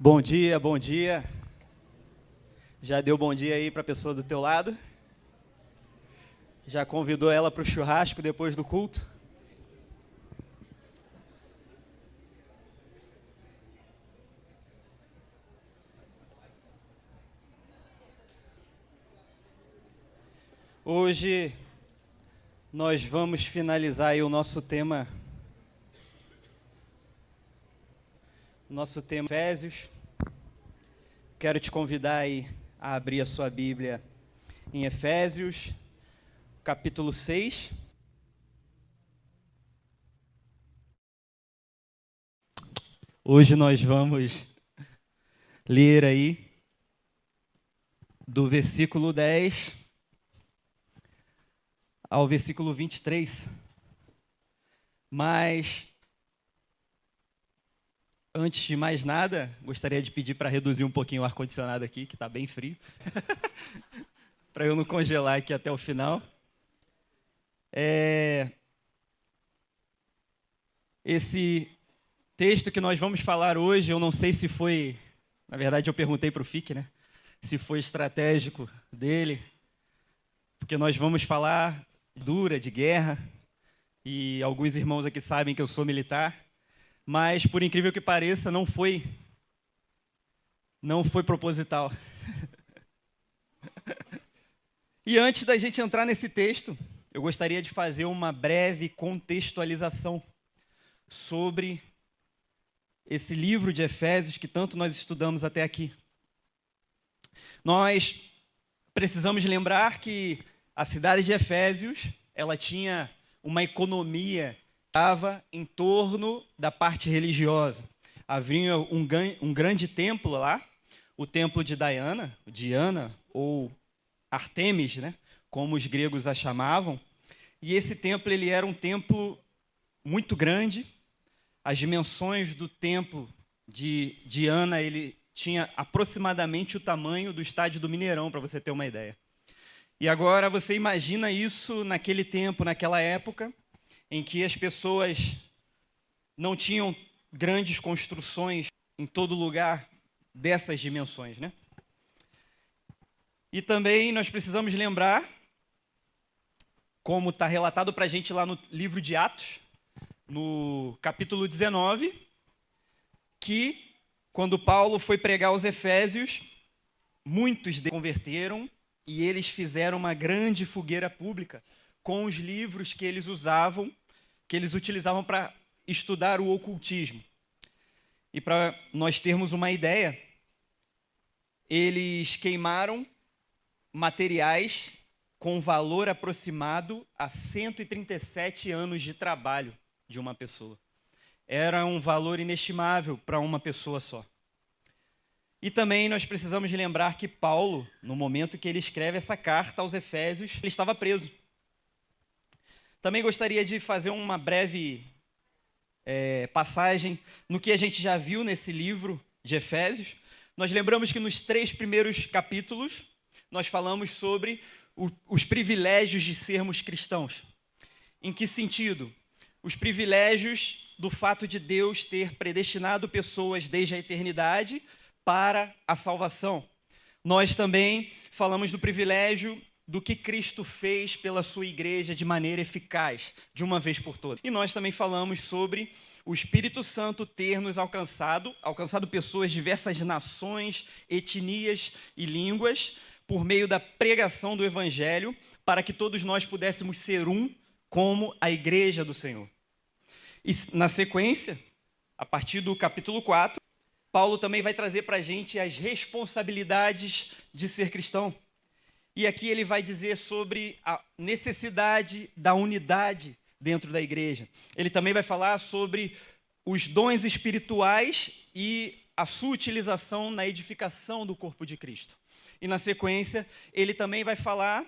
Bom dia, bom dia. Já deu bom dia aí para a pessoa do teu lado? Já convidou ela para o churrasco depois do culto? Hoje nós vamos finalizar aí o nosso tema Efésios. Quero te convidar aí a abrir a sua Bíblia em Efésios, capítulo 6. Hoje nós vamos ler aí do versículo 10 ao versículo 23. Mas, antes de mais nada, gostaria de pedir para reduzir um pouquinho o ar-condicionado aqui, que está bem frio, para eu não congelar aqui até o final. Esse texto que nós vamos falar hoje, eu não sei se foi, na verdade eu perguntei para o FIC, né? Se foi estratégico dele, porque nós vamos falar de guerra, e alguns irmãos aqui sabem que eu sou militar, mas por incrível que pareça, não foi proposital. E antes da gente entrar nesse texto, eu gostaria de fazer uma breve contextualização sobre esse livro de Efésios que tanto nós estudamos até aqui. Nós precisamos lembrar que a cidade de Efésios, ela tinha uma economia que estava em torno da parte religiosa. Havia um grande templo lá, o templo de Diana ou Artemis, né, como os gregos a chamavam. E esse templo ele era um templo muito grande. As dimensões do templo de Diana, ele tinha aproximadamente o tamanho do estádio do Mineirão, para você ter uma ideia. E agora você imagina isso naquele tempo, naquela época, em que as pessoas não tinham grandes construções em todo lugar dessas dimensões, né? E também nós precisamos lembrar, como está relatado para a gente lá no livro de Atos, no capítulo 19, que quando Paulo foi pregar aos Efésios, muitos se converteram e eles fizeram uma grande fogueira pública com os livros que eles utilizavam para estudar o ocultismo. E para nós termos uma ideia, eles queimaram materiais com valor aproximado a 137 anos de trabalho de uma pessoa. Era um valor inestimável para uma pessoa só. E também nós precisamos lembrar que Paulo, no momento que ele escreve essa carta aos Efésios, ele estava preso. Também gostaria de fazer uma breve passagem no que a gente já viu nesse livro de Efésios. Nós lembramos que nos 3 primeiros capítulos, nós falamos sobre os privilégios de sermos cristãos. Em que sentido? Os privilégios do fato de Deus ter predestinado pessoas desde a eternidade para a salvação. Nós também falamos do privilégio do que Cristo fez pela sua igreja de maneira eficaz, de uma vez por todas. E nós também falamos sobre o Espírito Santo ter nos alcançado pessoas de diversas nações, etnias e línguas, por meio da pregação do Evangelho, para que todos nós pudéssemos ser um, como a igreja do Senhor. E na sequência, a partir do capítulo 4, Paulo também vai trazer para a gente as responsabilidades de ser cristão. E aqui ele vai dizer sobre a necessidade da unidade dentro da igreja. Ele também vai falar sobre os dons espirituais e a sua utilização na edificação do corpo de Cristo. E na sequência, ele também vai falar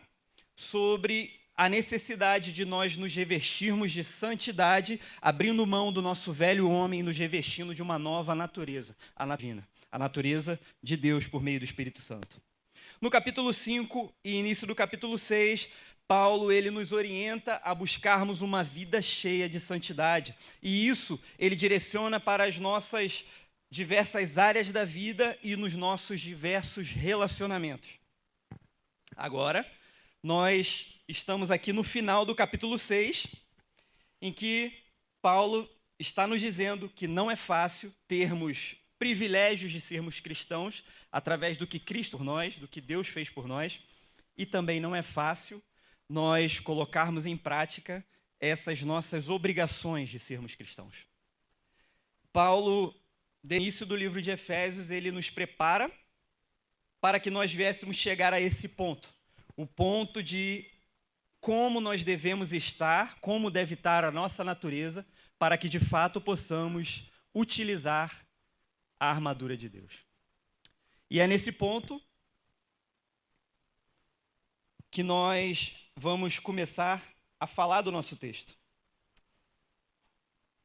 sobre a necessidade de nós nos revestirmos de santidade, abrindo mão do nosso velho homem e nos revestindo de uma nova natureza, a natureza de Deus por meio do Espírito Santo. No capítulo 5 e início do capítulo 6, Paulo ele nos orienta a buscarmos uma vida cheia de santidade. E isso ele direciona para as nossas diversas áreas da vida e nos nossos diversos relacionamentos. Agora, nós estamos aqui no final do capítulo 6, em que Paulo está nos dizendo que não é fácil termos privilégios de sermos cristãos através do que Cristo por nós, do que Deus fez por nós, e também não é fácil nós colocarmos em prática essas nossas obrigações de sermos cristãos. Paulo, no início do livro de Efésios, ele nos prepara para que nós viéssemos chegar a esse ponto, o ponto de como nós devemos estar, como deve estar a nossa natureza, para que de fato possamos utilizar a armadura de Deus. E é nesse ponto que nós vamos começar a falar do nosso texto.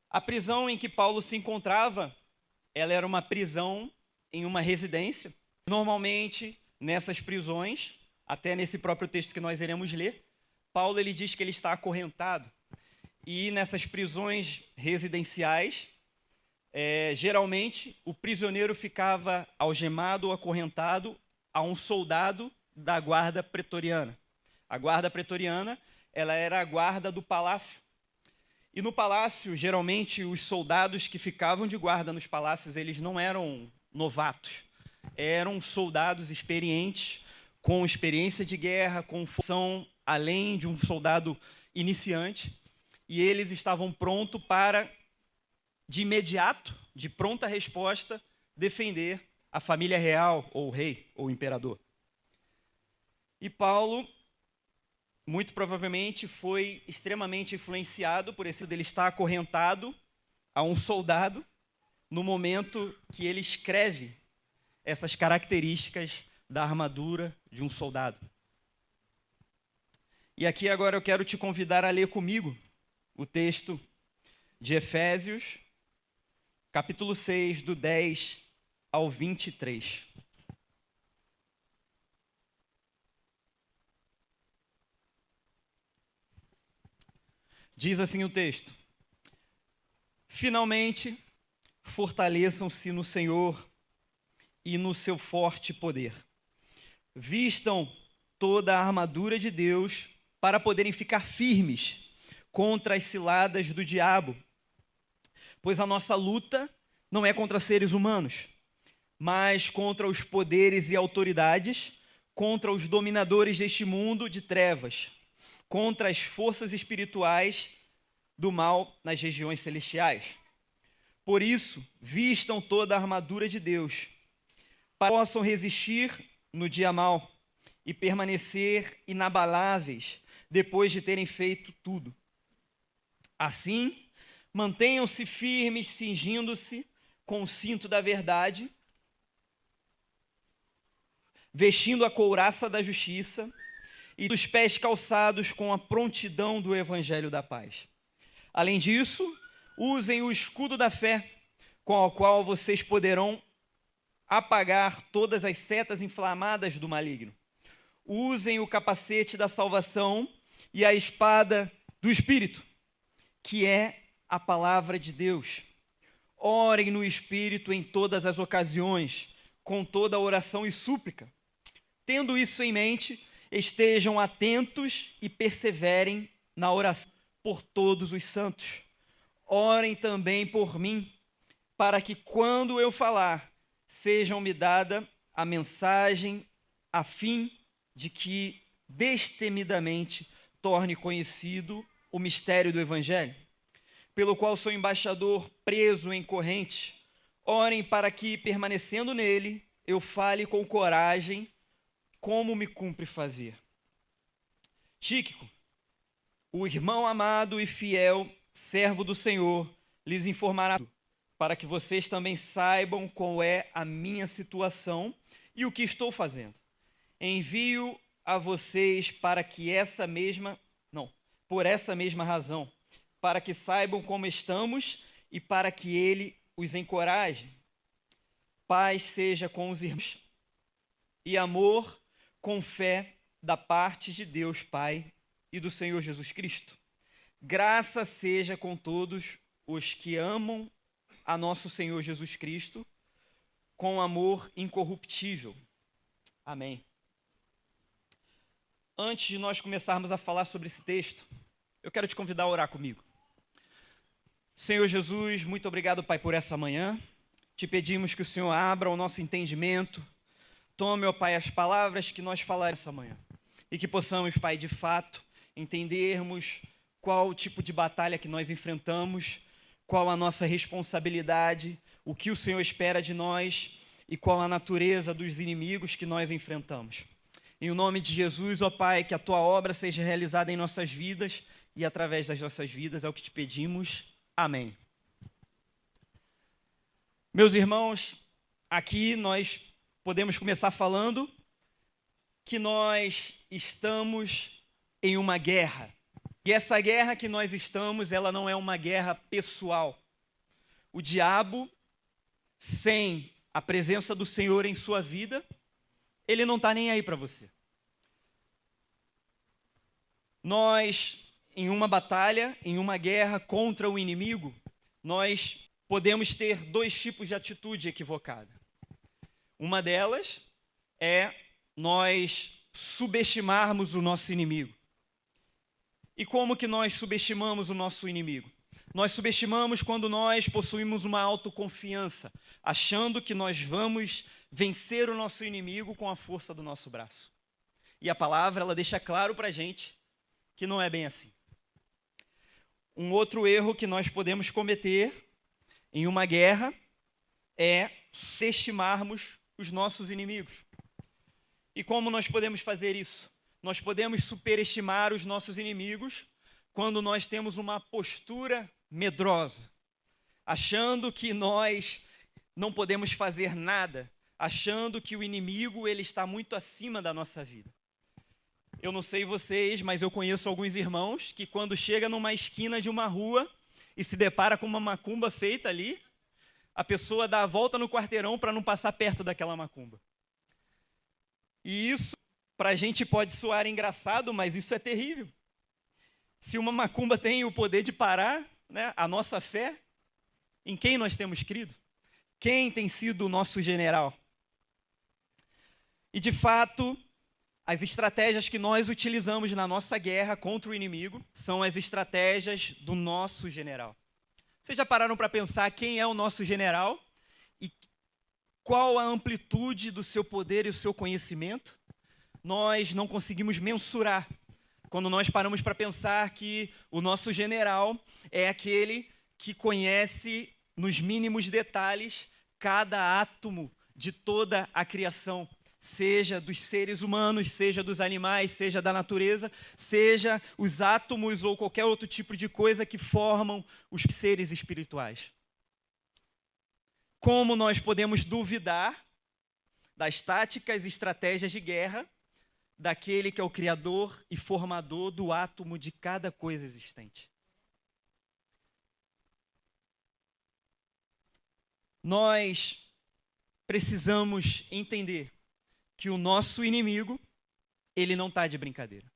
A prisão em que Paulo se encontrava, ela era uma prisão em uma residência. Normalmente, nessas prisões, até nesse próprio texto que nós iremos ler, Paulo ele diz que ele está acorrentado. E nessas prisões residenciais, geralmente o prisioneiro ficava algemado ou acorrentado a um soldado da guarda pretoriana. A guarda pretoriana, ela era a guarda do palácio. E no palácio, geralmente, os soldados que ficavam de guarda nos palácios, eles não eram novatos. Eram soldados experientes, com experiência de guerra, com função além de um soldado iniciante. E eles estavam prontos para, de imediato, de pronta resposta, defender a família real, ou o rei, ou o imperador. E Paulo, muito provavelmente, foi extremamente influenciado por esse dele estar acorrentado a um soldado no momento que ele escreve essas características da armadura de um soldado. E aqui agora eu quero te convidar a ler comigo o texto de Efésios, capítulo 6, do 10 ao 23. Diz assim o texto: finalmente, fortaleçam-se no Senhor e no seu forte poder. Vistam toda a armadura de Deus para poderem ficar firmes contra as ciladas do diabo. Pois a nossa luta não é contra seres humanos, mas contra os poderes e autoridades, contra os dominadores deste mundo de trevas, contra as forças espirituais do mal nas regiões celestiais. Por isso, vistam toda a armadura de Deus, para que possam resistir no dia mau e permanecer inabaláveis depois de terem feito tudo. Assim, mantenham-se firmes, cingindo-se com o cinto da verdade, vestindo a couraça da justiça e os pés calçados com a prontidão do evangelho da paz. Além disso, usem o escudo da fé, com o qual vocês poderão apagar todas as setas inflamadas do maligno. Usem o capacete da salvação e a espada do Espírito, que é a palavra de Deus. Orem no Espírito em todas as ocasiões, com toda oração e súplica. Tendo isso em mente, estejam atentos e perseverem na oração por todos os santos. Orem também por mim, para que quando eu falar, sejam-me dada a mensagem, a fim de que destemidamente torne conhecido o mistério do Evangelho, pelo qual sou embaixador preso em corrente. Orem para que, permanecendo nele, eu fale com coragem, como me cumpre fazer. Tíquico, o irmão amado e fiel, servo do Senhor, lhes informará, para que vocês também saibam qual é a minha situação e o que estou fazendo. Envio a vocês por essa mesma razão, para que saibam como estamos e para que ele os encoraje. Paz seja com os irmãos e amor com fé da parte de Deus Pai e do Senhor Jesus Cristo. Graça seja com todos os que amam a nosso Senhor Jesus Cristo com amor incorruptível. Amém. Antes de nós começarmos a falar sobre esse texto, eu quero te convidar a orar comigo. Senhor Jesus, muito obrigado, Pai, por essa manhã. Te pedimos que o Senhor abra o nosso entendimento. Tome, ó Pai, as palavras que nós falaremos essa manhã. E que possamos, Pai, de fato, entendermos qual o tipo de batalha que nós enfrentamos, qual a nossa responsabilidade, o que o Senhor espera de nós e qual a natureza dos inimigos que nós enfrentamos. Em nome de Jesus, ó Pai, que a Tua obra seja realizada em nossas vidas e através das nossas vidas, é o que te pedimos. Amém. Meus irmãos, aqui nós podemos começar falando que nós estamos em uma guerra. E essa guerra que nós estamos, ela não é uma guerra pessoal. O diabo, sem a presença do Senhor em sua vida, ele não está nem aí para você. Nós, em uma batalha, em uma guerra contra o inimigo, nós podemos ter dois tipos de atitude equivocada. Uma delas é nós subestimarmos o nosso inimigo. E como que nós subestimamos o nosso inimigo? Nós subestimamos quando nós possuímos uma autoconfiança, achando que nós vamos vencer o nosso inimigo com a força do nosso braço. E a palavra, ela deixa claro para a gente que não é bem assim. Um outro erro que nós podemos cometer em uma guerra é subestimarmos os nossos inimigos. E como nós podemos fazer isso? Nós podemos superestimar os nossos inimigos quando nós temos uma postura medrosa, achando que nós não podemos fazer nada, achando que o inimigo ele está muito acima da nossa vida. Eu não sei vocês, mas eu conheço alguns irmãos que quando chega numa esquina de uma rua e se depara com uma macumba feita ali, a pessoa dá a volta no quarteirão para não passar perto daquela macumba. E isso, para a gente pode soar engraçado, mas isso é terrível. Se uma macumba tem o poder de parar, né, a nossa fé, em quem nós temos crido? Quem tem sido o nosso general? E de fato, as estratégias que nós utilizamos na nossa guerra contra o inimigo são as estratégias do nosso general. Vocês já pararam para pensar quem é o nosso general? E qual a amplitude do seu poder e o seu conhecimento? Nós não conseguimos mensurar quando nós paramos para pensar que o nosso general é aquele que conhece nos mínimos detalhes cada átomo de toda a criação, seja dos seres humanos, seja dos animais, seja da natureza, seja os átomos ou qualquer outro tipo de coisa que formam os seres espirituais. Como nós podemos duvidar das táticas e estratégias de guerra daquele que é o criador e formador do átomo de cada coisa existente? Nós precisamos entender que o nosso inimigo, ele não está de brincadeira.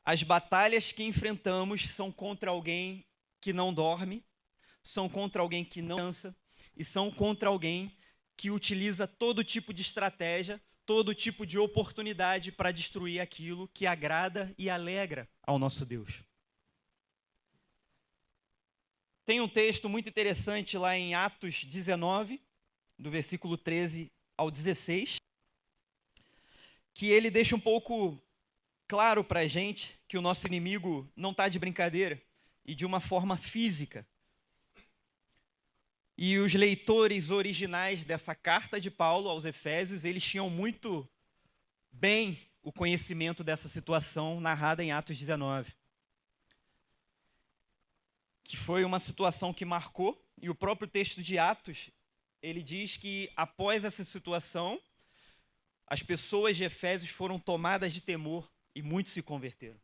As batalhas que enfrentamos são contra alguém que não dorme, são contra alguém que não cansa e são contra alguém que utiliza todo tipo de estratégia, todo tipo de oportunidade para destruir aquilo que agrada e alegra ao nosso Deus. Tem um texto muito interessante lá em Atos 19, do versículo 13 ao 16, que ele deixa um pouco claro para a gente que o nosso inimigo não está de brincadeira e de uma forma física. E os leitores originais dessa carta de Paulo aos Efésios, eles tinham muito bem o conhecimento dessa situação narrada em Atos 19. Que foi uma situação que marcou, e o próprio texto de Atos, ele diz que após essa situação, as pessoas de Efésios foram tomadas de temor e muitos se converteram.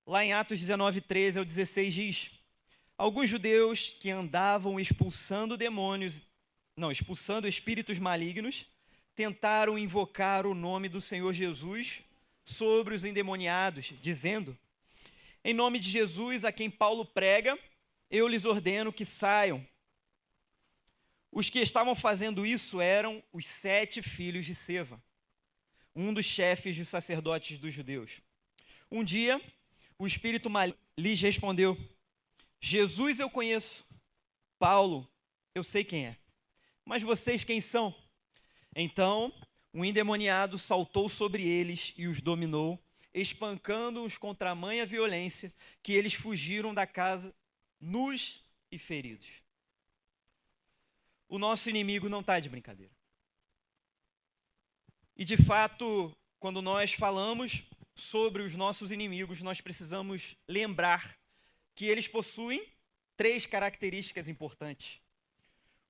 Lá em Atos 19, 13 ao 16 diz: alguns judeus que andavam expulsando espíritos malignos, tentaram invocar o nome do Senhor Jesus sobre os endemoniados, dizendo: em nome de Jesus, a quem Paulo prega, eu lhes ordeno que saiam. Os que estavam fazendo isso eram os 7 filhos de Seva, um dos chefes dos sacerdotes dos judeus. Um dia, o espírito maligno lhes respondeu: Jesus eu conheço, Paulo eu sei quem é, mas vocês quem são? Então, um endemoniado saltou sobre eles e os dominou, espancando-os com tamanha violência que eles fugiram da casa nus e feridos. O nosso inimigo não está de brincadeira. E de fato, quando nós falamos sobre os nossos inimigos, nós precisamos lembrar que eles possuem 3 características importantes.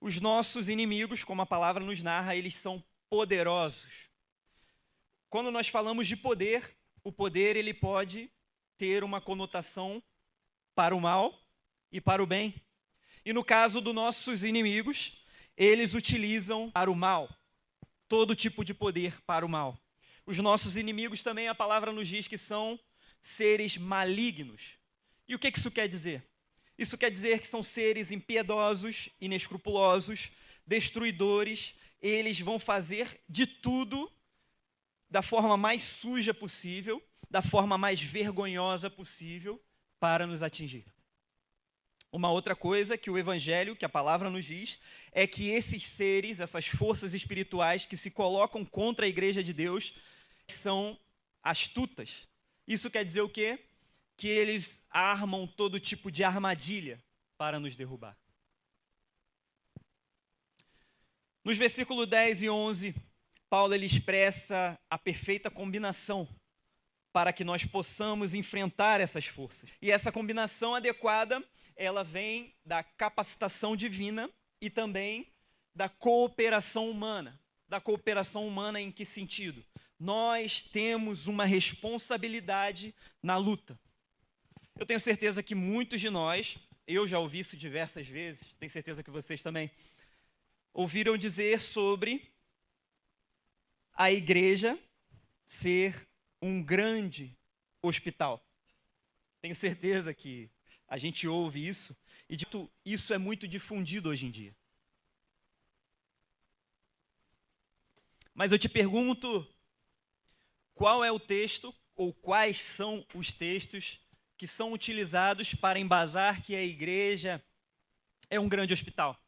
Os nossos inimigos, como a palavra nos narra, eles são poderosos. Quando nós falamos de poder, o poder ele pode ter uma conotação para o mal e para o bem. E no caso dos nossos inimigos, eles utilizam para o mal, todo tipo de poder para o mal. Os nossos inimigos também, a palavra nos diz que são seres malignos. E o que isso quer dizer? Isso quer dizer que são seres impiedosos, inescrupulosos, destruidores. Eles vão fazer de tudo da forma mais suja possível, da forma mais vergonhosa possível para nos atingir. Uma outra coisa que o Evangelho, que a palavra nos diz, é que esses seres, essas forças espirituais que se colocam contra a igreja de Deus, são astutas. Isso quer dizer o quê? Que eles armam todo tipo de armadilha para nos derrubar. Nos versículos 10 e 11, Paulo ele expressa a perfeita combinação para que nós possamos enfrentar essas forças. E essa combinação adequada, ela vem da capacitação divina e também da cooperação humana. Da cooperação humana em que sentido? Nós temos uma responsabilidade na luta. Eu tenho certeza que muitos de nós, eu já ouvi isso diversas vezes, tenho certeza que vocês também, ouviram dizer sobre a igreja ser um grande hospital. Tenho certeza que a gente ouve isso, e isso é muito difundido hoje em dia. Mas eu te pergunto, qual é o texto, ou quais são os textos que são utilizados para embasar que a igreja é um grande hospital?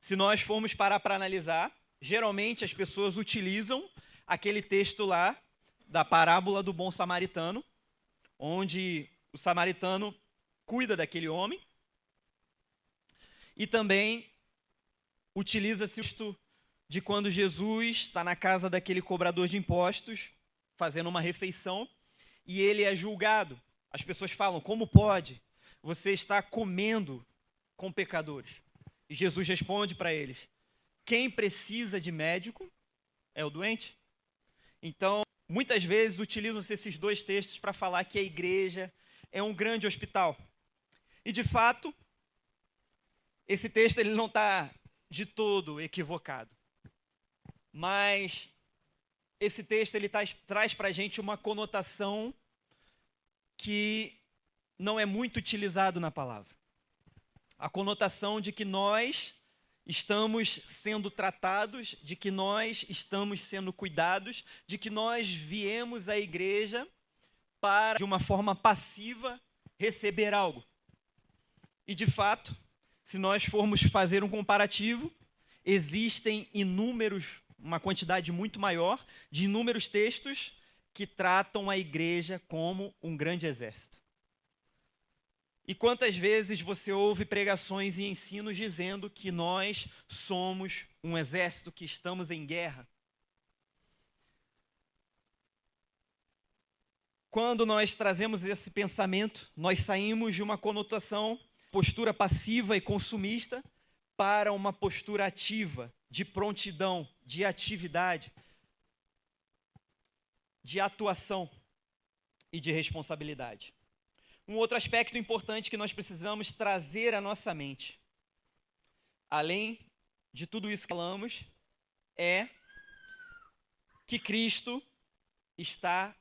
Se nós formos parar para analisar, geralmente as pessoas utilizam aquele texto lá da parábola do bom samaritano, onde o samaritano cuida daquele homem, e também utiliza-se o de quando Jesus está na casa daquele cobrador de impostos, fazendo uma refeição, e ele é julgado. As pessoas falam: como pode? Você está comendo com pecadores. E Jesus responde para eles: quem precisa de médico é o doente. Então, muitas vezes utilizam-se esses 2 textos para falar que a igreja é um grande hospital. E, de fato, esse texto ele não está de todo equivocado. Mas esse texto ele traz para a gente uma conotação que não é muito utilizado na palavra. A conotação de que nós estamos sendo tratados, de que nós estamos sendo cuidados, de que nós viemos à igreja para, de uma forma passiva, receber algo. E, de fato, se nós formos fazer um comparativo, existem uma quantidade muito maior de inúmeros textos que tratam a igreja como um grande exército. E quantas vezes você ouve pregações e ensinos dizendo que nós somos um exército, que estamos em guerra? Quando nós trazemos esse pensamento, nós saímos de uma conotação, postura passiva e consumista, para uma postura ativa, de prontidão, de atividade, de atuação e de responsabilidade. Um outro aspecto importante que nós precisamos trazer à nossa mente, além de tudo isso que falamos, é que Cristo está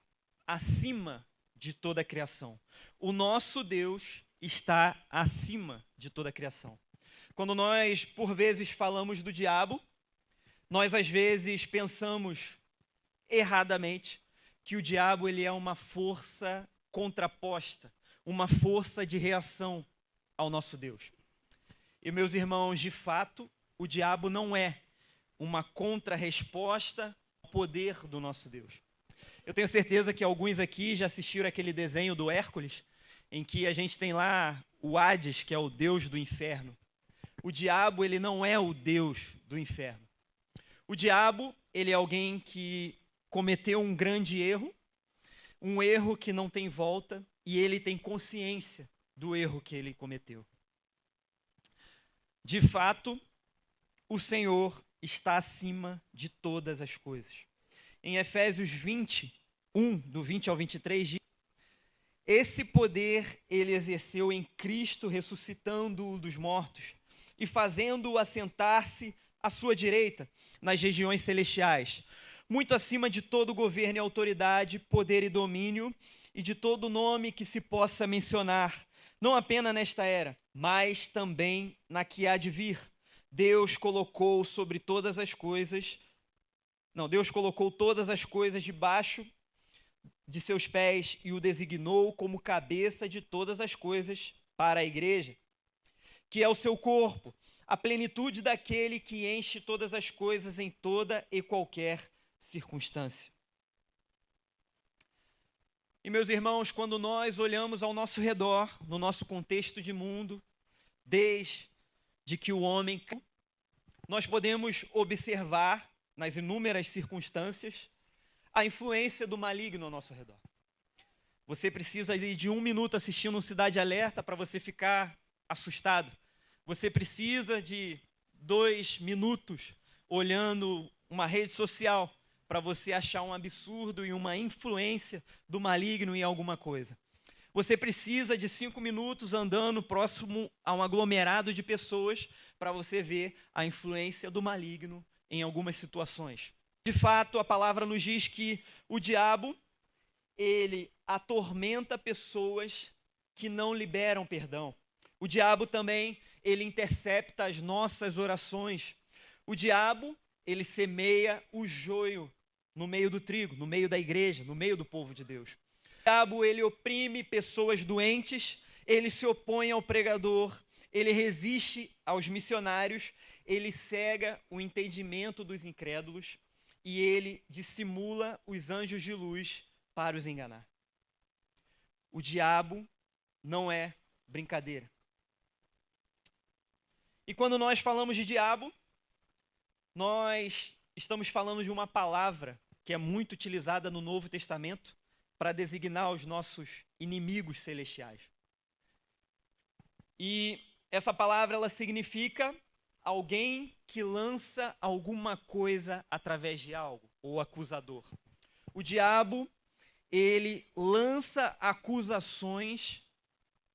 acima de toda a criação. O nosso Deus está acima de toda a criação. Quando nós, por vezes, falamos do diabo, nós, às vezes, pensamos erradamente que o diabo ele é uma força contraposta, uma força de reação ao nosso Deus. E, meus irmãos, de fato, o diabo não é uma contra-resposta ao poder do nosso Deus. Eu tenho certeza que alguns aqui já assistiram aquele desenho do Hércules, em que a gente tem lá o Hades, que é o deus do inferno. O diabo, ele não é o deus do inferno. O diabo, ele é alguém que cometeu um grande erro, um erro que não tem volta, e ele tem consciência do erro que ele cometeu. De fato, o Senhor está acima de todas as coisas. Em Efésios 20, do 20 ao 23, diz: esse poder ele exerceu em Cristo, ressuscitando-o dos mortos e fazendo-o assentar-se à sua direita nas regiões celestiais, muito acima de todo governo e autoridade, poder e domínio, e de todo nome que se possa mencionar, não apenas nesta era, mas também na que há de vir. Deus colocou todas as coisas debaixo de seus pés e o designou como cabeça de todas as coisas para a igreja, que é o seu corpo, a plenitude daquele que enche todas as coisas em toda e qualquer circunstância. E, meus irmãos, quando nós olhamos ao nosso redor, no nosso contexto de mundo, desde que o homem, nós podemos observar nas inúmeras circunstâncias a influência do maligno ao nosso redor. Você precisa de 1 minuto assistindo um Cidade Alerta para você ficar assustado. Você precisa de 2 minutos olhando uma rede social para você achar um absurdo e uma influência do maligno em alguma coisa. Você precisa de 5 minutos andando próximo a um aglomerado de pessoas para você ver a influência do maligno em algumas situações. De fato, a palavra nos diz que o diabo, ele atormenta pessoas que não liberam perdão. O diabo também, ele intercepta as nossas orações. O diabo, ele semeia o joio no meio do trigo, no meio da igreja, no meio do povo de Deus. O diabo, ele oprime pessoas doentes, ele se opõe ao pregador, ele resiste aos missionários, ele cega o entendimento dos incrédulos e ele dissimula os anjos de luz para os enganar. O diabo não é brincadeira. E quando nós falamos de diabo, nós estamos falando de uma palavra que é muito utilizada no Novo Testamento para designar os nossos inimigos celestiais. E essa palavra, ela significa alguém que lança alguma coisa através de algo, ou acusador. O diabo, ele lança acusações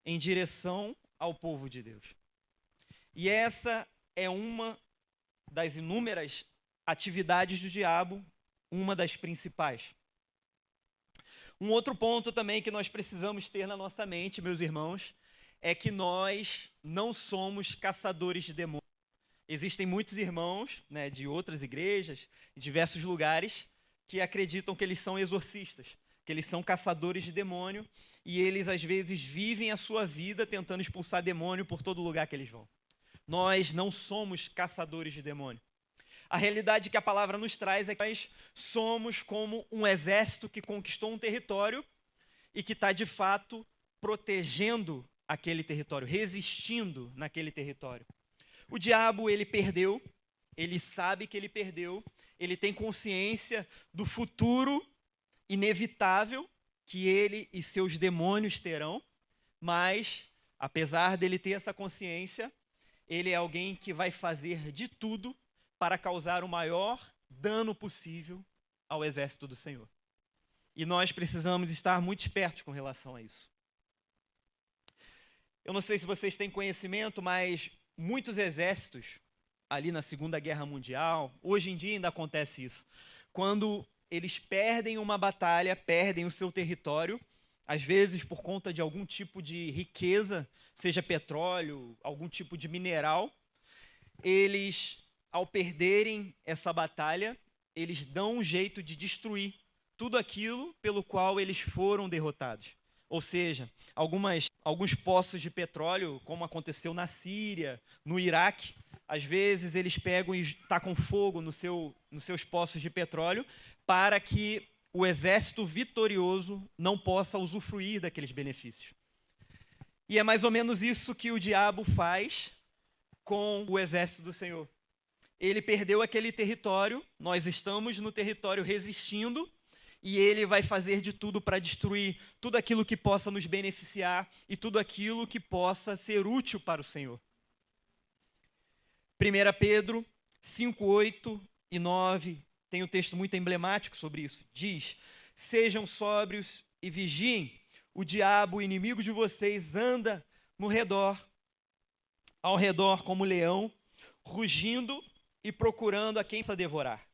em direção ao povo de Deus. E essa é uma das inúmeras atividades do diabo, uma das principais. Um outro ponto também que nós precisamos ter na nossa mente, meus irmãos, é que nós não somos caçadores de demônios. Existem muitos irmãos, né, de outras igrejas, em diversos lugares, que acreditam que eles são exorcistas, que eles são caçadores de demônio, e eles às vezes vivem a sua vida tentando expulsar demônio por todo lugar que eles vão. Nós não somos caçadores de demônio. A realidade que a palavra nos traz é que nós somos como um exército que conquistou um território e que está, de fato, protegendo aquele território, resistindo naquele território. O diabo, ele perdeu, ele sabe que ele perdeu, ele tem consciência do futuro inevitável que ele e seus demônios terão, mas, apesar dele ter essa consciência, ele é alguém que vai fazer de tudo para causar o maior dano possível ao exército do Senhor. E nós precisamos estar muito espertos com relação a isso. Eu não sei se vocês têm conhecimento, mas muitos exércitos, ali na Segunda Guerra Mundial, hoje em dia ainda acontece isso, quando eles perdem uma batalha, perdem o seu território, às vezes por conta de algum tipo de riqueza, seja petróleo, algum tipo de mineral, eles, ao perderem essa batalha, eles dão um jeito de destruir tudo aquilo pelo qual eles foram derrotados. Ou seja, alguns poços de petróleo, como aconteceu na Síria, no Iraque, às vezes eles pegam e tacam fogo nos seus poços de petróleo para que o exército vitorioso não possa usufruir daqueles benefícios. E é mais ou menos isso que o diabo faz com o exército do Senhor. Ele perdeu aquele território, nós estamos no território resistindo, e ele vai fazer de tudo para destruir tudo aquilo que possa nos beneficiar e tudo aquilo que possa ser útil para o Senhor. 1 Pedro 5, 8 e 9, tem um texto muito emblemático sobre isso. Diz: sejam sóbrios e vigiem, o diabo, o inimigo de vocês, anda ao redor como leão, rugindo e procurando a quem possa devorar.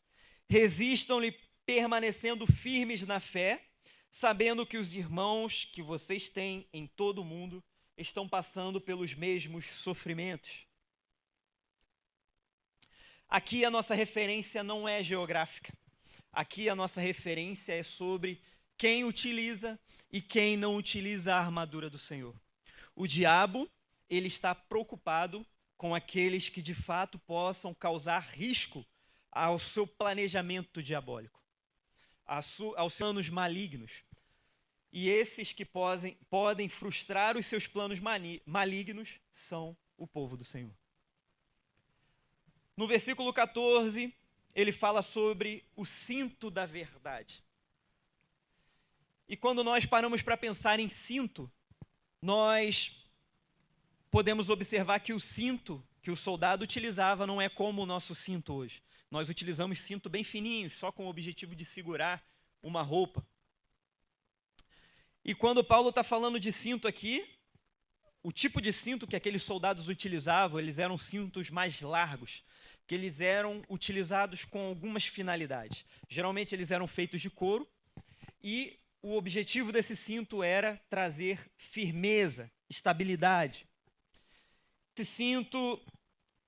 Resistam-lhe, permanecendo firmes na fé, sabendo que os irmãos que vocês têm em todo o mundo estão passando pelos mesmos sofrimentos. Aqui a nossa referência não é geográfica. Aqui a nossa referência é sobre quem utiliza e quem não utiliza a armadura do Senhor. O diabo, ele está preocupado com aqueles que de fato possam causar risco ao seu planejamento diabólico, aos planos malignos. E esses que podem frustrar os seus planos malignos são o povo do Senhor. No versículo 14, ele fala sobre o cinto da verdade. E quando nós paramos para pensar em cinto, nós podemos observar que o cinto que o soldado utilizava não é como o nosso cinto hoje. Nós utilizamos cinto bem fininhos, só com o objetivo de segurar uma roupa. E quando Paulo está falando de cinto aqui, o tipo de cinto que aqueles soldados utilizavam, eles eram cintos mais largos, que eles eram utilizados com algumas finalidades. Geralmente eles eram feitos de couro e o objetivo desse cinto era trazer firmeza, estabilidade. Esse cinto,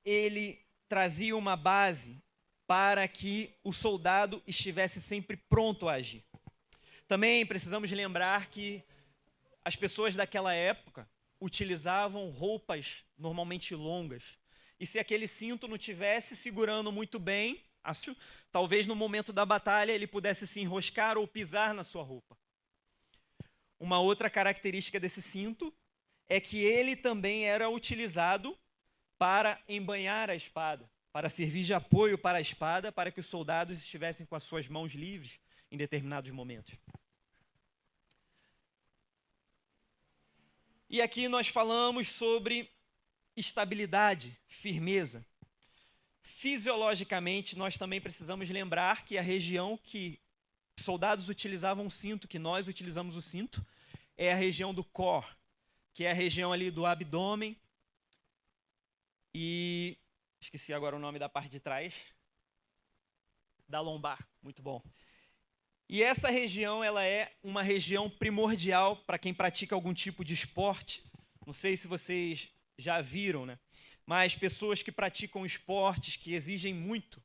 ele trazia uma base para que o soldado estivesse sempre pronto a agir. Também precisamos lembrar que as pessoas daquela época utilizavam roupas normalmente longas. E se aquele cinto não estivesse segurando muito bem, talvez no momento da batalha ele pudesse se enroscar ou pisar na sua roupa. Uma outra característica desse cinto é que ele também era utilizado para embainhar a espada, para servir de apoio para a espada, para que os soldados estivessem com as suas mãos livres em determinados momentos. E aqui nós falamos sobre estabilidade, firmeza. Fisiologicamente, nós também precisamos lembrar que a região que os soldados utilizavam o cinto, que nós utilizamos o cinto, é a região do core, que é a região ali do abdômen e esqueci agora o nome da parte de trás, da lombar, muito bom. E essa região, ela é uma região primordial para quem pratica algum tipo de esporte. Não sei se vocês já viram, né? Mas pessoas que praticam esportes que exigem muito,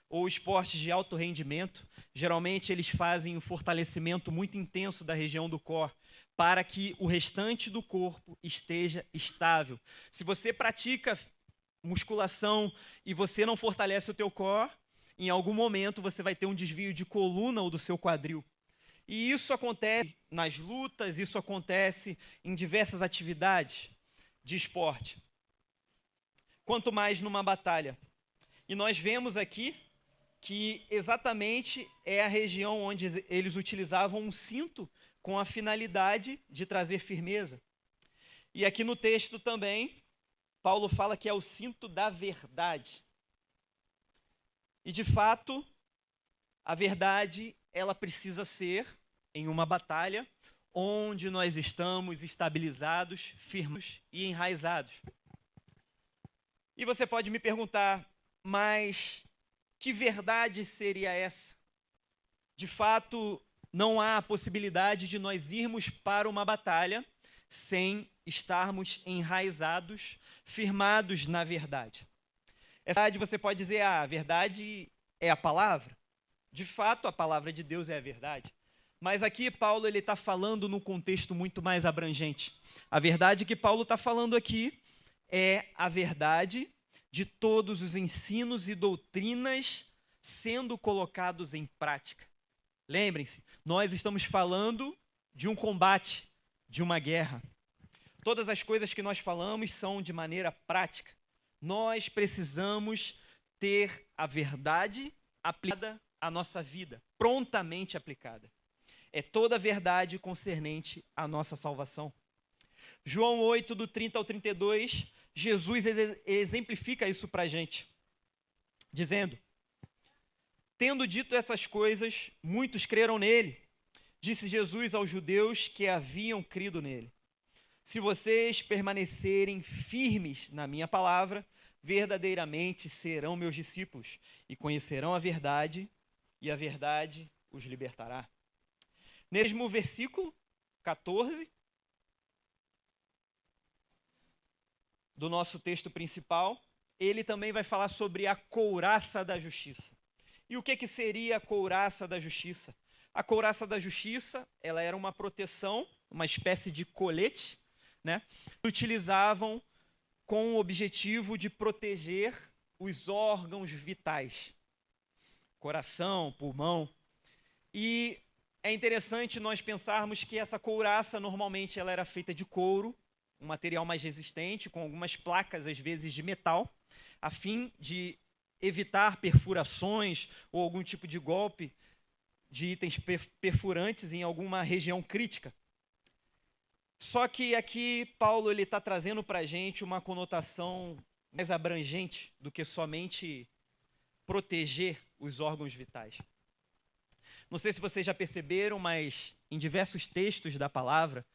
ou esportes de alto rendimento, geralmente eles fazem um fortalecimento muito intenso da região do core, para que o restante do corpo esteja estável. Se você pratica musculação e você não fortalece o teu core, em algum momento você vai ter um desvio de coluna ou do seu quadril. E isso acontece nas lutas, isso acontece em diversas atividades de esporte. Quanto mais numa batalha. E nós vemos aqui que exatamente é a região onde eles utilizavam um cinto com a finalidade de trazer firmeza. E aqui no texto também, Paulo fala que é o cinto da verdade. E de fato, a verdade, ela precisa ser em uma batalha onde nós estamos estabilizados, firmes e enraizados. E você pode me perguntar, mas que verdade seria essa? De fato, não há a possibilidade de nós irmos para uma batalha sem estarmos enraizados, firmados na verdade. Essa verdade você pode dizer, a verdade é a palavra. De fato, a palavra de Deus é a verdade. Mas aqui Paulo está falando num contexto muito mais abrangente. A verdade que Paulo está falando aqui é a verdade de todos os ensinos e doutrinas sendo colocados em prática. Lembrem-se, nós estamos falando de um combate, de uma guerra. Todas as coisas que nós falamos são de maneira prática. Nós precisamos ter a verdade aplicada à nossa vida, prontamente aplicada. É toda a verdade concernente à nossa salvação. João 8, do 30 ao 32, Jesus exemplifica isso para a gente, dizendo: tendo dito essas coisas, muitos creram nele. Disse Jesus aos judeus que haviam crido nele: se vocês permanecerem firmes na minha palavra, verdadeiramente serão meus discípulos e conhecerão a verdade, e a verdade os libertará. Mesmo versículo 14 do nosso texto principal, ele também vai falar sobre a couraça da justiça. E o que seria a couraça da justiça? A couraça da justiça, ela era uma proteção, uma espécie de colete, né, que utilizavam com o objetivo de proteger os órgãos vitais, coração, pulmão. E é interessante nós pensarmos que essa couraça normalmente ela era feita de couro, um material mais resistente, com algumas placas às vezes de metal, a fim de evitar perfurações ou algum tipo de golpe de itens perfurantes em alguma região crítica. Só que aqui Paulo está trazendo para a gente uma conotação mais abrangente do que somente proteger os órgãos vitais. Não sei se vocês já perceberam, mas em diversos textos da palavra,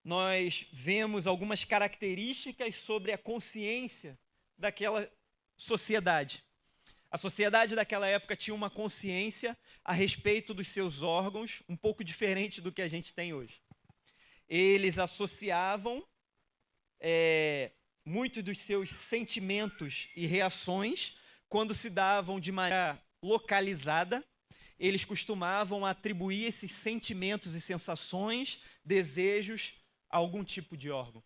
nós vemos algumas características sobre a consciência daquela sociedade. A sociedade daquela época tinha uma consciência a respeito dos seus órgãos um pouco diferente do que a gente tem hoje. Eles associavam muitos dos seus sentimentos e reações quando se davam de maneira localizada. Eles costumavam atribuir esses sentimentos e sensações, desejos, a algum tipo de órgão.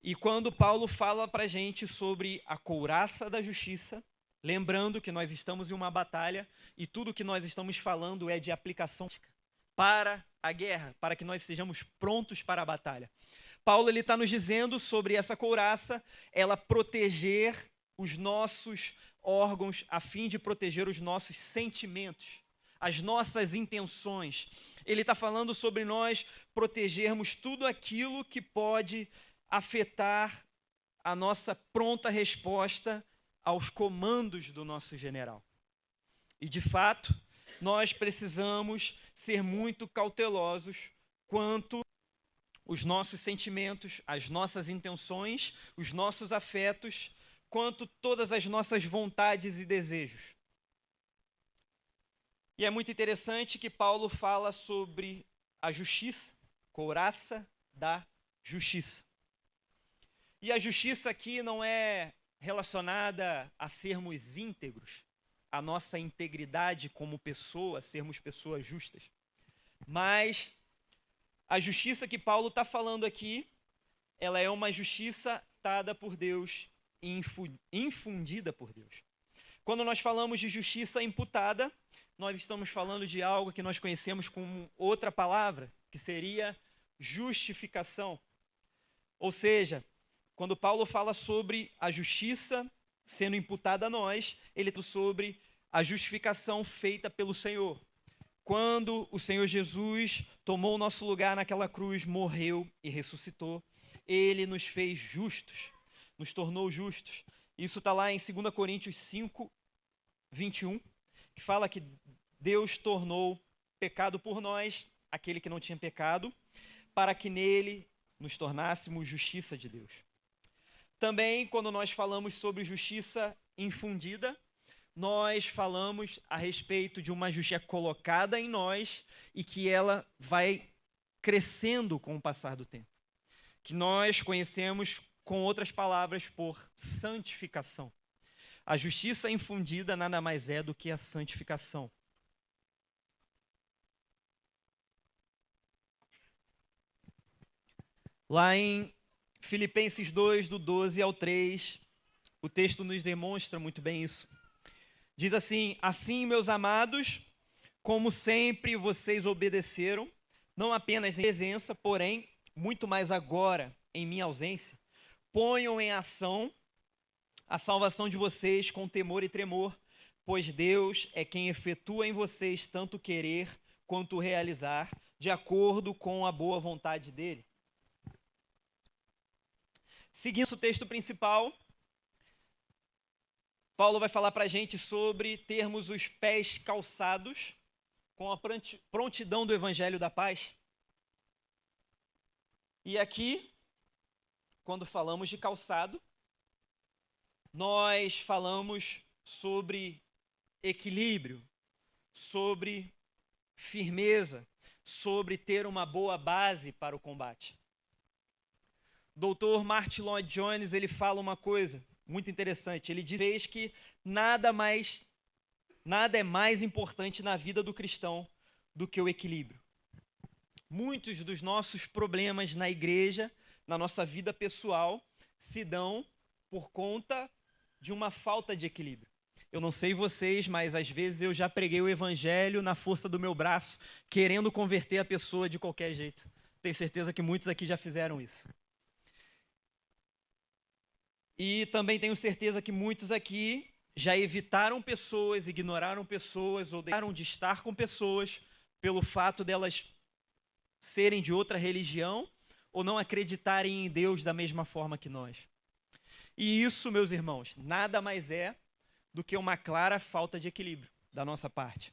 E quando Paulo fala para a gente sobre a couraça da justiça, lembrando que nós estamos em uma batalha e tudo que nós estamos falando é de aplicação para a guerra, para que nós sejamos prontos para a batalha. Paulo está nos dizendo sobre essa couraça, ela proteger os nossos órgãos a fim de proteger os nossos sentimentos, as nossas intenções. Ele está falando sobre nós protegermos tudo aquilo que pode afetar a nossa pronta resposta aos comandos do nosso general. E, de fato, nós precisamos ser muito cautelosos quanto os nossos sentimentos, as nossas intenções, os nossos afetos, quanto todas as nossas vontades e desejos. E é muito interessante que Paulo fala sobre a justiça, couraça da justiça. E a justiça aqui não é relacionada a sermos íntegros, a nossa integridade como pessoa, sermos pessoas justas. Mas a justiça que Paulo está falando aqui, ela é uma justiça dada por Deus e infundida por Deus. Quando nós falamos de justiça imputada, nós estamos falando de algo que nós conhecemos como outra palavra, que seria justificação. Ou seja, quando Paulo fala sobre a justiça sendo imputada a nós, ele fala sobre a justificação feita pelo Senhor. Quando o Senhor Jesus tomou o nosso lugar naquela cruz, morreu e ressuscitou, ele nos fez justos, nos tornou justos. Isso está lá em 2 Coríntios 5, 21, que fala que Deus tornou pecado por nós, aquele que não tinha pecado, para que nele nos tornássemos justiça de Deus. Também, quando nós falamos sobre justiça infundida, nós falamos a respeito de uma justiça colocada em nós e que ela vai crescendo com o passar do tempo. Que nós conhecemos com outras palavras, por santificação. A justiça infundida nada mais é do que a santificação. Lá em Filipenses 2, do 12 ao 3, o texto nos demonstra muito bem isso. Diz assim: assim, meus amados, como sempre vocês obedeceram, não apenas em presença, porém, muito mais agora, em minha ausência, ponham em ação a salvação de vocês com temor e tremor, pois Deus é quem efetua em vocês tanto querer quanto realizar, de acordo com a boa vontade dele. Seguindo o texto principal, Paulo vai falar para a gente sobre termos os pés calçados com a prontidão do Evangelho da Paz. E aqui, quando falamos de calçado, nós falamos sobre equilíbrio, sobre firmeza, sobre ter uma boa base para o combate. Dr. Martyn Lloyd-Jones, ele fala uma coisa muito interessante. Ele diz que nada é mais importante na vida do cristão do que o equilíbrio. Muitos dos nossos problemas na igreja, na nossa vida pessoal, se dão por conta de uma falta de equilíbrio. Eu não sei vocês, mas às vezes eu já preguei o evangelho na força do meu braço, querendo converter a pessoa de qualquer jeito. Tenho certeza que muitos aqui já fizeram isso. E também tenho certeza que muitos aqui já evitaram pessoas, ignoraram pessoas ou deixaram de estar com pessoas pelo fato delas serem de outra religião ou não acreditarem em Deus da mesma forma que nós. E isso, meus irmãos, nada mais é do que uma clara falta de equilíbrio da nossa parte.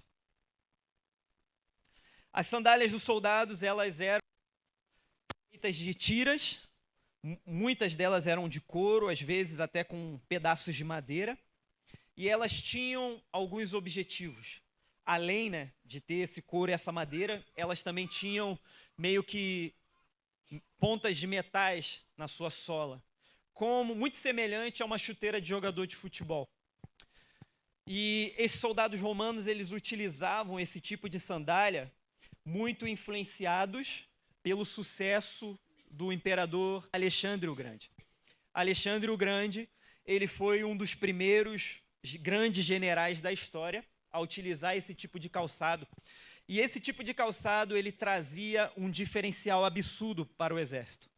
As sandálias dos soldados, elas eram feitas de tiras. Muitas delas eram de couro, às vezes até com pedaços de madeira, e elas tinham alguns objetivos. Além, de ter esse couro e essa madeira, elas também tinham meio que pontas de metais na sua sola, como muito semelhante a uma chuteira de jogador de futebol. E esses soldados romanos, eles utilizavam esse tipo de sandália muito influenciados pelo sucesso do imperador Alexandre o Grande. Alexandre o Grande, ele foi um dos primeiros grandes generais da história a utilizar esse tipo de calçado. E esse tipo de calçado, ele trazia um diferencial absurdo para o exército.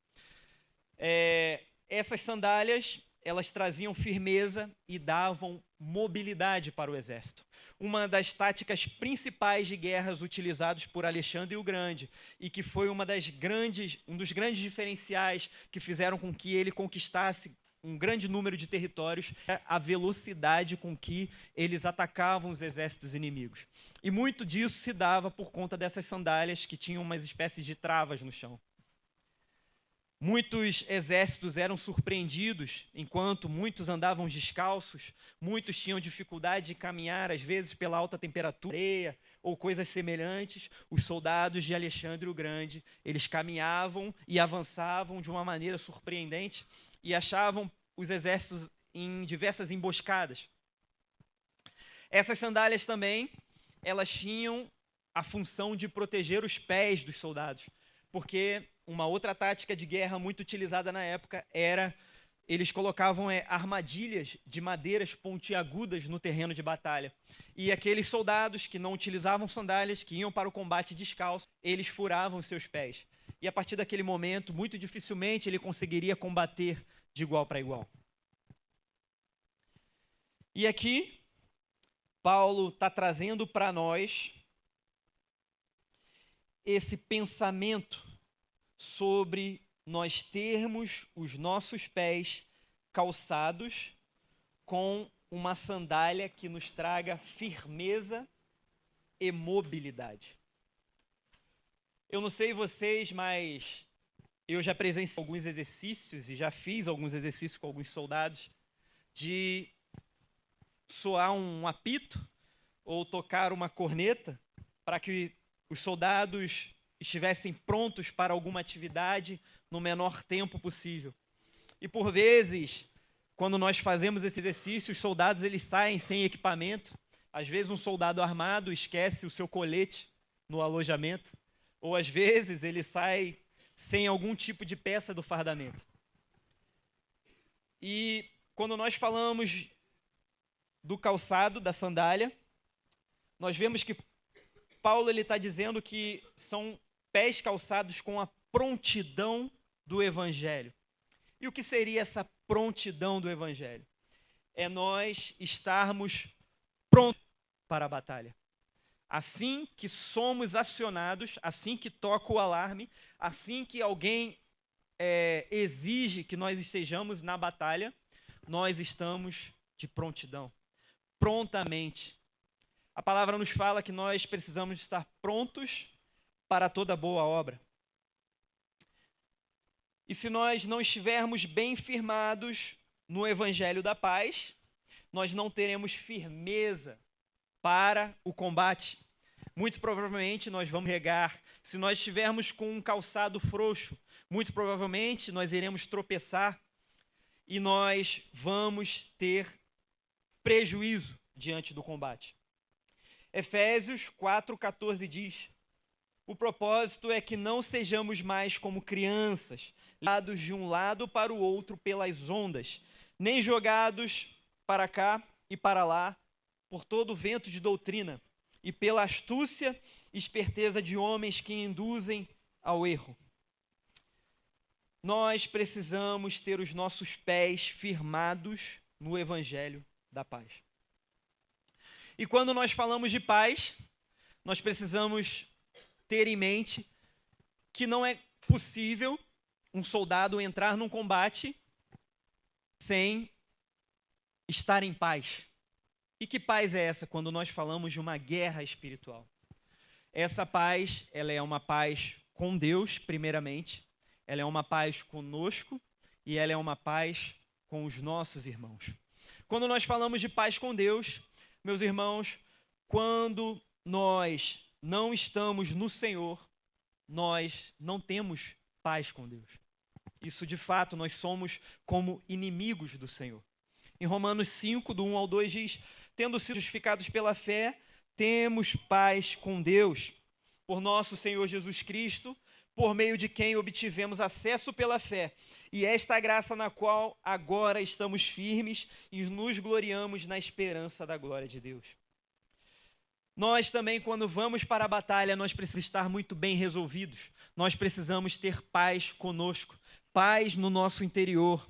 Essas sandálias, elas traziam firmeza e davam mobilidade para o exército. Uma das táticas principais de guerras utilizadas por Alexandre o Grande e que foi um dos grandes diferenciais que fizeram com que ele conquistasse um grande número de territórios é a velocidade com que eles atacavam os exércitos inimigos. E muito disso se dava por conta dessas sandálias que tinham umas espécies de travas no chão. Muitos exércitos eram surpreendidos, enquanto muitos andavam descalços, muitos tinham dificuldade de caminhar, às vezes pela alta temperatura, areia ou coisas semelhantes. Os soldados de Alexandre o Grande, eles caminhavam e avançavam de uma maneira surpreendente e achavam os exércitos em diversas emboscadas. Essas sandálias também, elas tinham a função de proteger os pés dos soldados, porque uma outra tática de guerra muito utilizada na época era, eles colocavam armadilhas de madeiras pontiagudas no terreno de batalha. E aqueles soldados que não utilizavam sandálias, que iam para o combate descalço, eles furavam seus pés. E a partir daquele momento, muito dificilmente ele conseguiria combater de igual para igual. E aqui, Paulo está trazendo para nós esse pensamento sobre nós termos os nossos pés calçados com uma sandália que nos traga firmeza e mobilidade. Eu não sei vocês, mas eu já presenciei alguns exercícios e já fiz alguns exercícios com alguns soldados de soar um apito ou tocar uma corneta para que os soldados estivessem prontos para alguma atividade no menor tempo possível. E por vezes, quando nós fazemos esse exercício, os soldados eles saem sem equipamento. Às vezes um soldado armado esquece o seu colete no alojamento, ou às vezes ele sai sem algum tipo de peça do fardamento. E quando nós falamos do calçado, da sandália, nós vemos que Paulo está dizendo que são pés calçados com a prontidão do Evangelho. E o que seria essa prontidão do Evangelho? É nós estarmos prontos para a batalha. Assim que somos acionados, assim que toca o alarme, assim que alguém exige que nós estejamos na batalha, nós estamos de prontidão, prontamente. A palavra nos fala que nós precisamos estar prontos para toda boa obra. E se nós não estivermos bem firmados no Evangelho da paz, nós não teremos firmeza para o combate. Muito provavelmente nós vamos regar. Se nós estivermos com um calçado frouxo, muito provavelmente nós iremos tropeçar e nós vamos ter prejuízo diante do combate. Efésios 4,14 diz: o propósito é que não sejamos mais como crianças, levados de um lado para o outro pelas ondas, nem jogados para cá e para lá por todo o vento de doutrina e pela astúcia e esperteza de homens que induzem ao erro. Nós precisamos ter os nossos pés firmados no Evangelho da paz. E quando nós falamos de paz, nós precisamos ter em mente que não é possível um soldado entrar num combate sem estar em paz. E que paz é essa quando nós falamos de uma guerra espiritual? Essa paz, ela é uma paz com Deus, primeiramente, ela é uma paz conosco e ela é uma paz com os nossos irmãos. Quando nós falamos de paz com Deus, meus irmãos, quando nós não estamos no Senhor, nós não temos paz com Deus. Isso, de fato, nós somos como inimigos do Senhor. Em Romanos 5, do 1 ao 2, diz: tendo sido justificados pela fé, temos paz com Deus, por nosso Senhor Jesus Cristo, por meio de quem obtivemos acesso pela fé, e esta graça na qual agora estamos firmes e nos gloriamos na esperança da glória de Deus. Nós também, quando vamos para a batalha, nós precisamos estar muito bem resolvidos. Nós precisamos ter paz conosco, paz no nosso interior.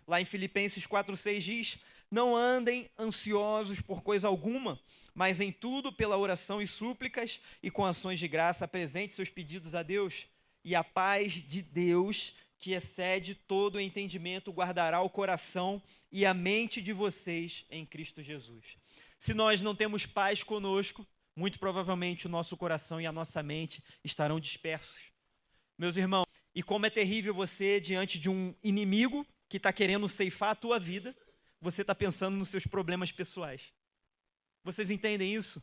Lá em Filipenses 4,6 diz: não andem ansiosos por coisa alguma, mas em tudo, pela oração e súplicas e com ações de graça, apresente seus pedidos a Deus. E a paz de Deus, que excede todo o entendimento, guardará o coração e a mente de vocês em Cristo Jesus. Se nós não temos paz conosco, muito provavelmente o nosso coração e a nossa mente estarão dispersos. Meus irmãos, e como é terrível você, diante de um inimigo que está querendo ceifar a tua vida, você está pensando nos seus problemas pessoais. Vocês entendem isso?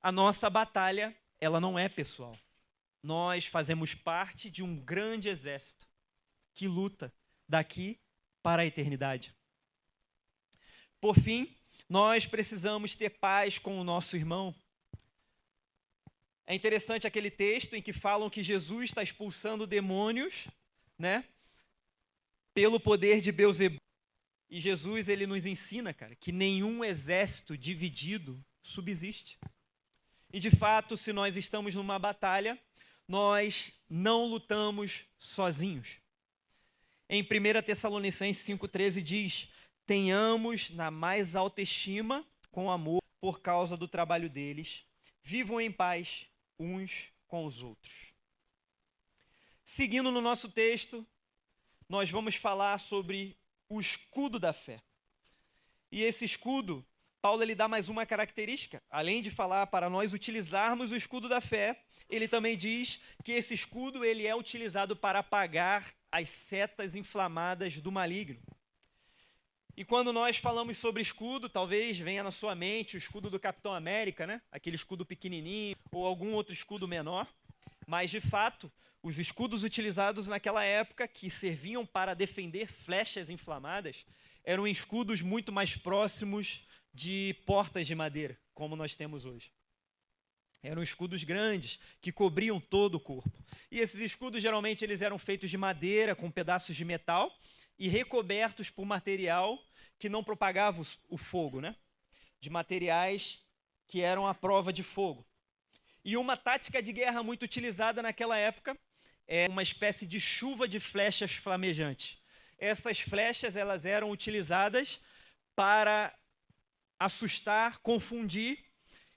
A nossa batalha, ela não é pessoal. Nós fazemos parte de um grande exército que luta daqui para a eternidade. Por fim, nós precisamos ter paz com o nosso irmão. É interessante aquele texto em que falam que Jesus está expulsando demônios, né, pelo poder de Beelzebub. E Jesus, ele nos ensina, cara, que nenhum exército dividido subsiste. E de fato, se nós estamos numa batalha, nós não lutamos sozinhos. Em 1 Tessalonicenses 5,13 diz: tenhamos na mais alta estima com amor por causa do trabalho deles. Vivam em paz uns com os outros. Seguindo no nosso texto, nós vamos falar sobre o escudo da fé. E esse escudo, Paulo ele dá mais uma característica. Além de falar para nós utilizarmos o escudo da fé, ele também diz que esse escudo ele é utilizado para apagar as setas inflamadas do maligno. E quando nós falamos sobre escudo, talvez venha na sua mente o escudo do Capitão América, né? Aquele escudo pequenininho ou algum outro escudo menor. Mas, de fato, os escudos utilizados naquela época, que serviam para defender flechas inflamadas, eram escudos muito mais próximos de portas de madeira, como nós temos hoje. Eram escudos grandes, que cobriam todo o corpo. E esses escudos, geralmente, eles eram feitos de madeira, com pedaços de metal, e recobertos por material que não propagava o fogo, né? De materiais que eram à prova de fogo. E uma tática de guerra muito utilizada naquela época é uma espécie de chuva de flechas flamejantes. Essas flechas, elas eram utilizadas para assustar, confundir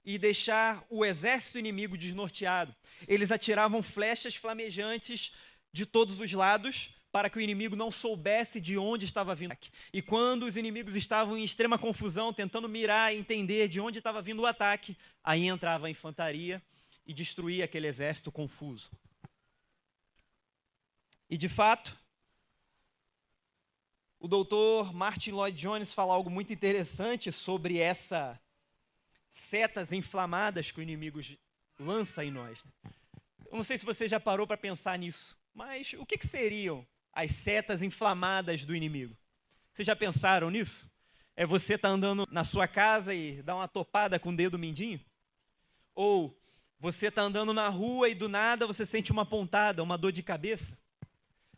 e deixar o exército inimigo desnorteado. Eles atiravam flechas flamejantes de todos os lados para que o inimigo não soubesse de onde estava vindo. E quando os inimigos estavam em extrema confusão, tentando mirar e entender de onde estava vindo o ataque, aí entrava a infantaria e destruía aquele exército confuso. E, de fato, o doutor Martin Lloyd Jones fala algo muito interessante sobre essas setas inflamadas que o inimigo lança em nós. Eu não sei se você já parou para pensar nisso, mas o que seriam as setas inflamadas do inimigo? Vocês já pensaram nisso? É você estar andando na sua casa e dar uma topada com o dedo mindinho? Ou você está andando na rua e do nada você sente uma pontada, uma dor de cabeça?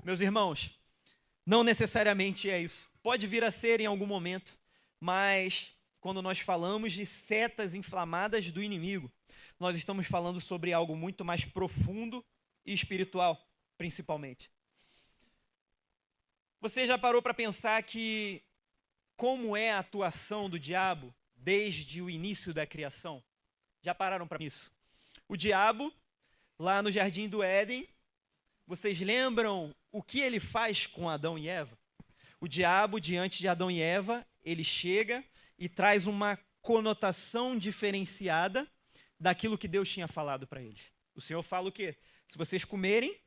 Meus irmãos, não necessariamente é isso. Pode vir a ser em algum momento, mas quando nós falamos de setas inflamadas do inimigo, nós estamos falando sobre algo muito mais profundo e espiritual, principalmente. Você já parou para pensar que como é a atuação do diabo desde o início da criação? Já pararam para isso? O diabo, lá no Jardim do Éden, vocês lembram o que ele faz com Adão e Eva? O diabo, diante de Adão e Eva, ele chega e traz uma conotação diferenciada daquilo que Deus tinha falado para eles. O Senhor fala o quê? Se vocês comerem,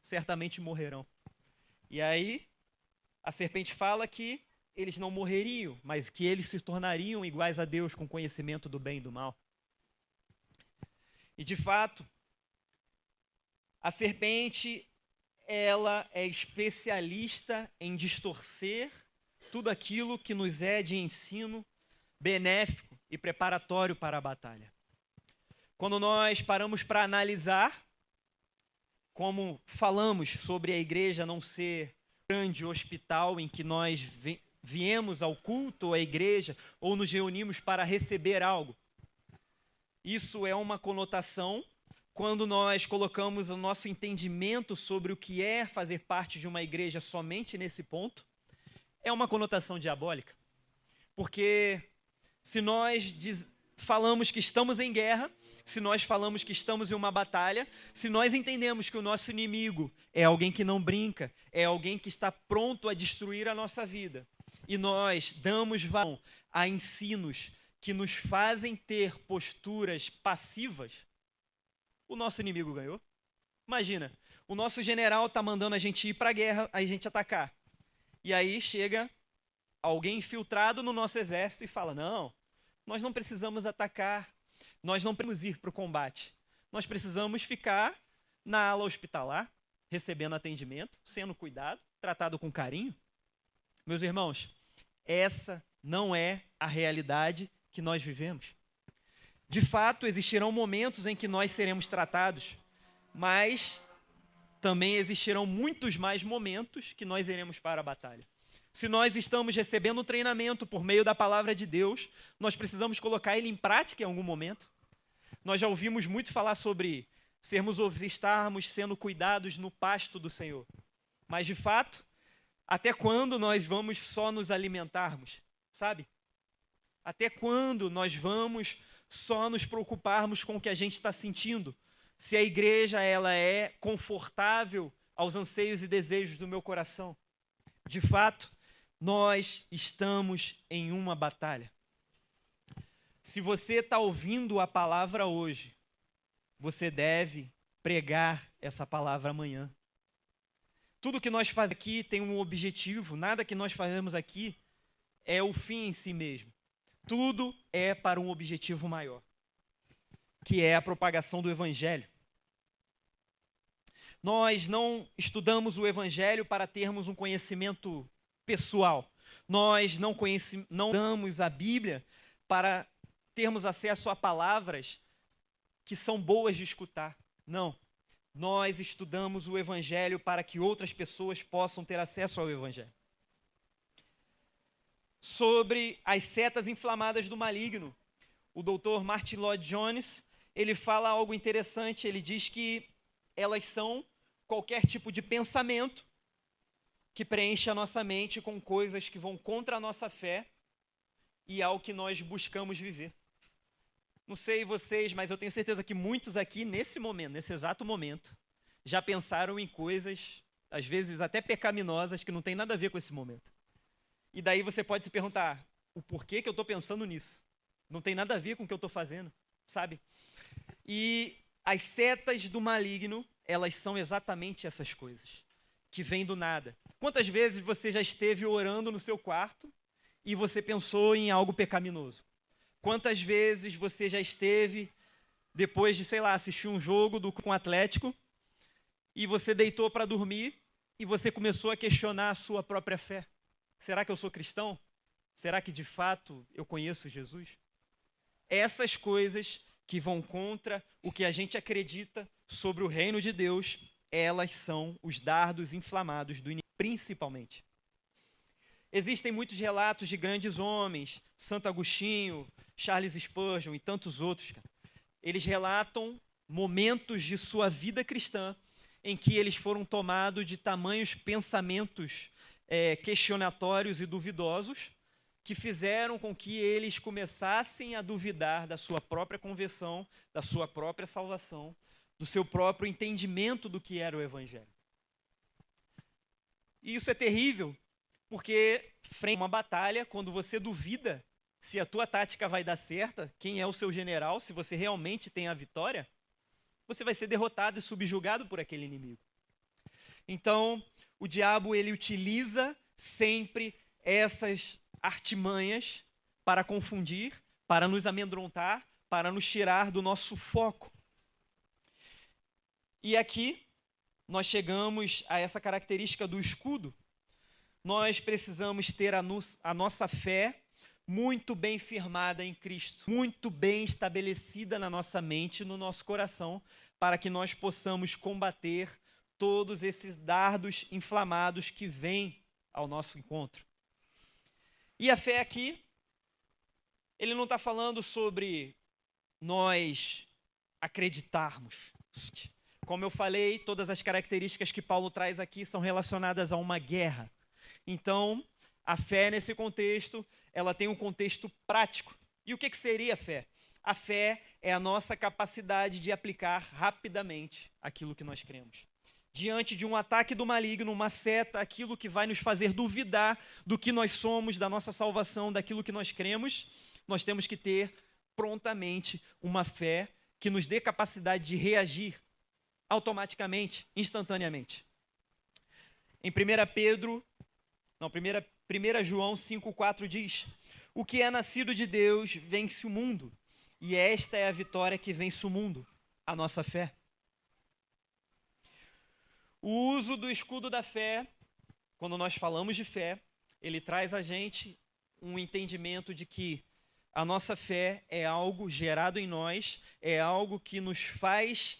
certamente morrerão. E aí, a serpente fala que eles não morreriam, mas que eles se tornariam iguais a Deus com conhecimento do bem e do mal. E, de fato, a serpente, ela é especialista em distorcer tudo aquilo que nos é de ensino benéfico e preparatório para a batalha. Quando nós paramos para analisar, como falamos sobre a igreja não ser um grande hospital em que nós viemos ao culto, à igreja, ou nos reunimos para receber algo, isso é uma conotação quando nós colocamos o nosso entendimento sobre o que é fazer parte de uma igreja somente nesse ponto, é uma conotação diabólica. Porque se nós falamos que estamos em guerra, se nós falamos que estamos em uma batalha, se nós entendemos que o nosso inimigo é alguém que não brinca, é alguém que está pronto a destruir a nossa vida, e nós damos valor a ensinos que nos fazem ter posturas passivas, o nosso inimigo ganhou. Imagina, o nosso general está mandando a gente ir para a guerra, a gente atacar. E aí chega alguém infiltrado no nosso exército e fala, não, nós não precisamos atacar, nós não precisamos ir para o combate. Nós precisamos ficar na ala hospitalar, recebendo atendimento, sendo cuidado, tratado com carinho. Meus irmãos, essa não é a realidade que nós vivemos. De fato, existirão momentos em que nós seremos tratados, mas também existirão muitos mais momentos que nós iremos para a batalha. Se nós estamos recebendo um treinamento por meio da palavra de Deus, nós precisamos colocar ele em prática em algum momento. Nós já ouvimos muito falar sobre estarmos sendo cuidados no pasto do Senhor. Mas, de fato, até quando nós vamos só nos alimentarmos, sabe? Até quando nós vamos só nos preocuparmos com o que a gente está sentindo? Se a igreja ela é confortável aos anseios e desejos do meu coração. De fato, nós estamos em uma batalha. Se você está ouvindo a palavra hoje, você deve pregar essa palavra amanhã. Tudo que nós fazemos aqui tem um objetivo, nada que nós fazemos aqui é o fim em si mesmo. Tudo é para um objetivo maior, que é a propagação do Evangelho. Nós não estudamos o Evangelho para termos um conhecimento pessoal. Nós não damos a Bíblia para termos acesso a palavras que são boas de escutar. Não. Nós estudamos o Evangelho para que outras pessoas possam ter acesso ao Evangelho. Sobre as setas inflamadas do maligno, o Dr. Martin Lloyd-Jones, ele fala algo interessante. Ele diz que elas são qualquer tipo de pensamento que preenche a nossa mente com coisas que vão contra a nossa fé e ao que nós buscamos viver. Não sei vocês, mas eu tenho certeza que muitos aqui, nesse momento, nesse exato momento, já pensaram em coisas, às vezes até pecaminosas, que não tem nada a ver com esse momento. E daí você pode se perguntar, o porquê que eu estou pensando nisso? Não tem nada a ver com o que eu estou fazendo, sabe? E as setas do maligno, elas são exatamente essas coisas, que vêm do nada. Quantas vezes você já esteve orando no seu quarto e você pensou em algo pecaminoso? Quantas vezes você já esteve, depois de, assistir um jogo com o Atlético, e você deitou para dormir e você começou a questionar a sua própria fé? Será que eu sou cristão? Será que de fato eu conheço Jesus? Essas coisas que vão contra o que a gente acredita sobre o reino de Deus, elas são os dardos inflamados do inimigo, principalmente. Existem muitos relatos de grandes homens, Santo Agostinho, Charles Spurgeon e tantos outros. Eles relatam momentos de sua vida cristã em que eles foram tomados de tamanhos pensamentos questionatórios e duvidosos, que fizeram com que eles começassem a duvidar da sua própria conversão, da sua própria salvação, do seu próprio entendimento do que era o Evangelho. E isso é terrível, porque frente a uma batalha, quando você duvida se a tua tática vai dar certa, quem é o seu general, se você realmente tem a vitória, você vai ser derrotado e subjugado por aquele inimigo. Então, o diabo, ele utiliza sempre essas artimanhas para confundir, para nos amedrontar, para nos tirar do nosso foco. E aqui, nós chegamos a essa característica do escudo. Nós precisamos ter a nossa fé muito bem firmada em Cristo, muito bem estabelecida na nossa mente, no nosso coração, para que nós possamos combater todos esses dardos inflamados que vêm ao nosso encontro. E a fé aqui, ele não está falando sobre nós acreditarmos. Como eu falei, todas as características que Paulo traz aqui são relacionadas a uma guerra. Então, a fé nesse contexto, ela tem um contexto prático. E o que seria a fé? A fé é a nossa capacidade de aplicar rapidamente aquilo que nós cremos. Diante de um ataque do maligno, uma seta, aquilo que vai nos fazer duvidar do que nós somos, da nossa salvação, daquilo que nós cremos, nós temos que ter prontamente uma fé que nos dê capacidade de reagir automaticamente, instantaneamente. Em 1 João 5,4 diz: o que é nascido de Deus vence o mundo, e esta é a vitória que vence o mundo, a nossa fé. O uso do escudo da fé, quando nós falamos de fé, ele traz a gente um entendimento de que a nossa fé é algo gerado em nós, é algo que nos faz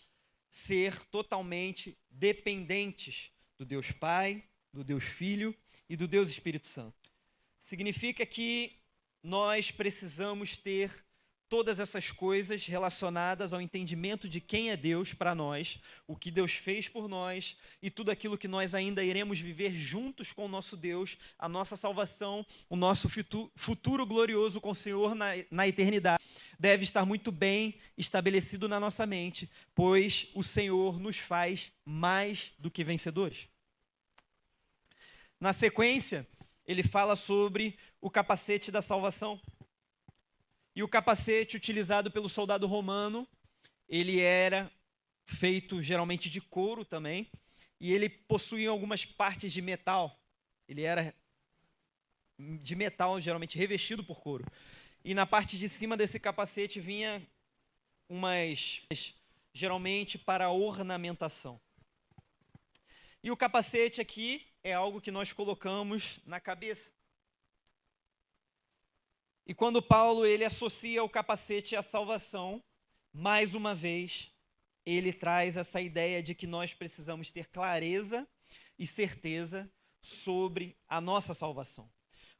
ser totalmente dependentes do Deus Pai, do Deus Filho e do Deus Espírito Santo. Significa que nós precisamos ter todas essas coisas relacionadas ao entendimento de quem é Deus para nós, o que Deus fez por nós e tudo aquilo que nós ainda iremos viver juntos com o nosso Deus, a nossa salvação, o nosso futuro glorioso com o Senhor na eternidade, deve estar muito bem estabelecido na nossa mente, pois o Senhor nos faz mais do que vencedores. Na sequência, ele fala sobre o capacete da salvação. E o capacete utilizado pelo soldado romano, ele era feito geralmente de couro também, e ele possuía algumas partes de metal. Ele era de metal, geralmente revestido por couro. E na parte de cima desse capacete vinha geralmente para ornamentação. E o capacete aqui é algo que nós colocamos na cabeça. E quando Paulo ele associa o capacete à salvação, mais uma vez, ele traz essa ideia de que nós precisamos ter clareza e certeza sobre a nossa salvação.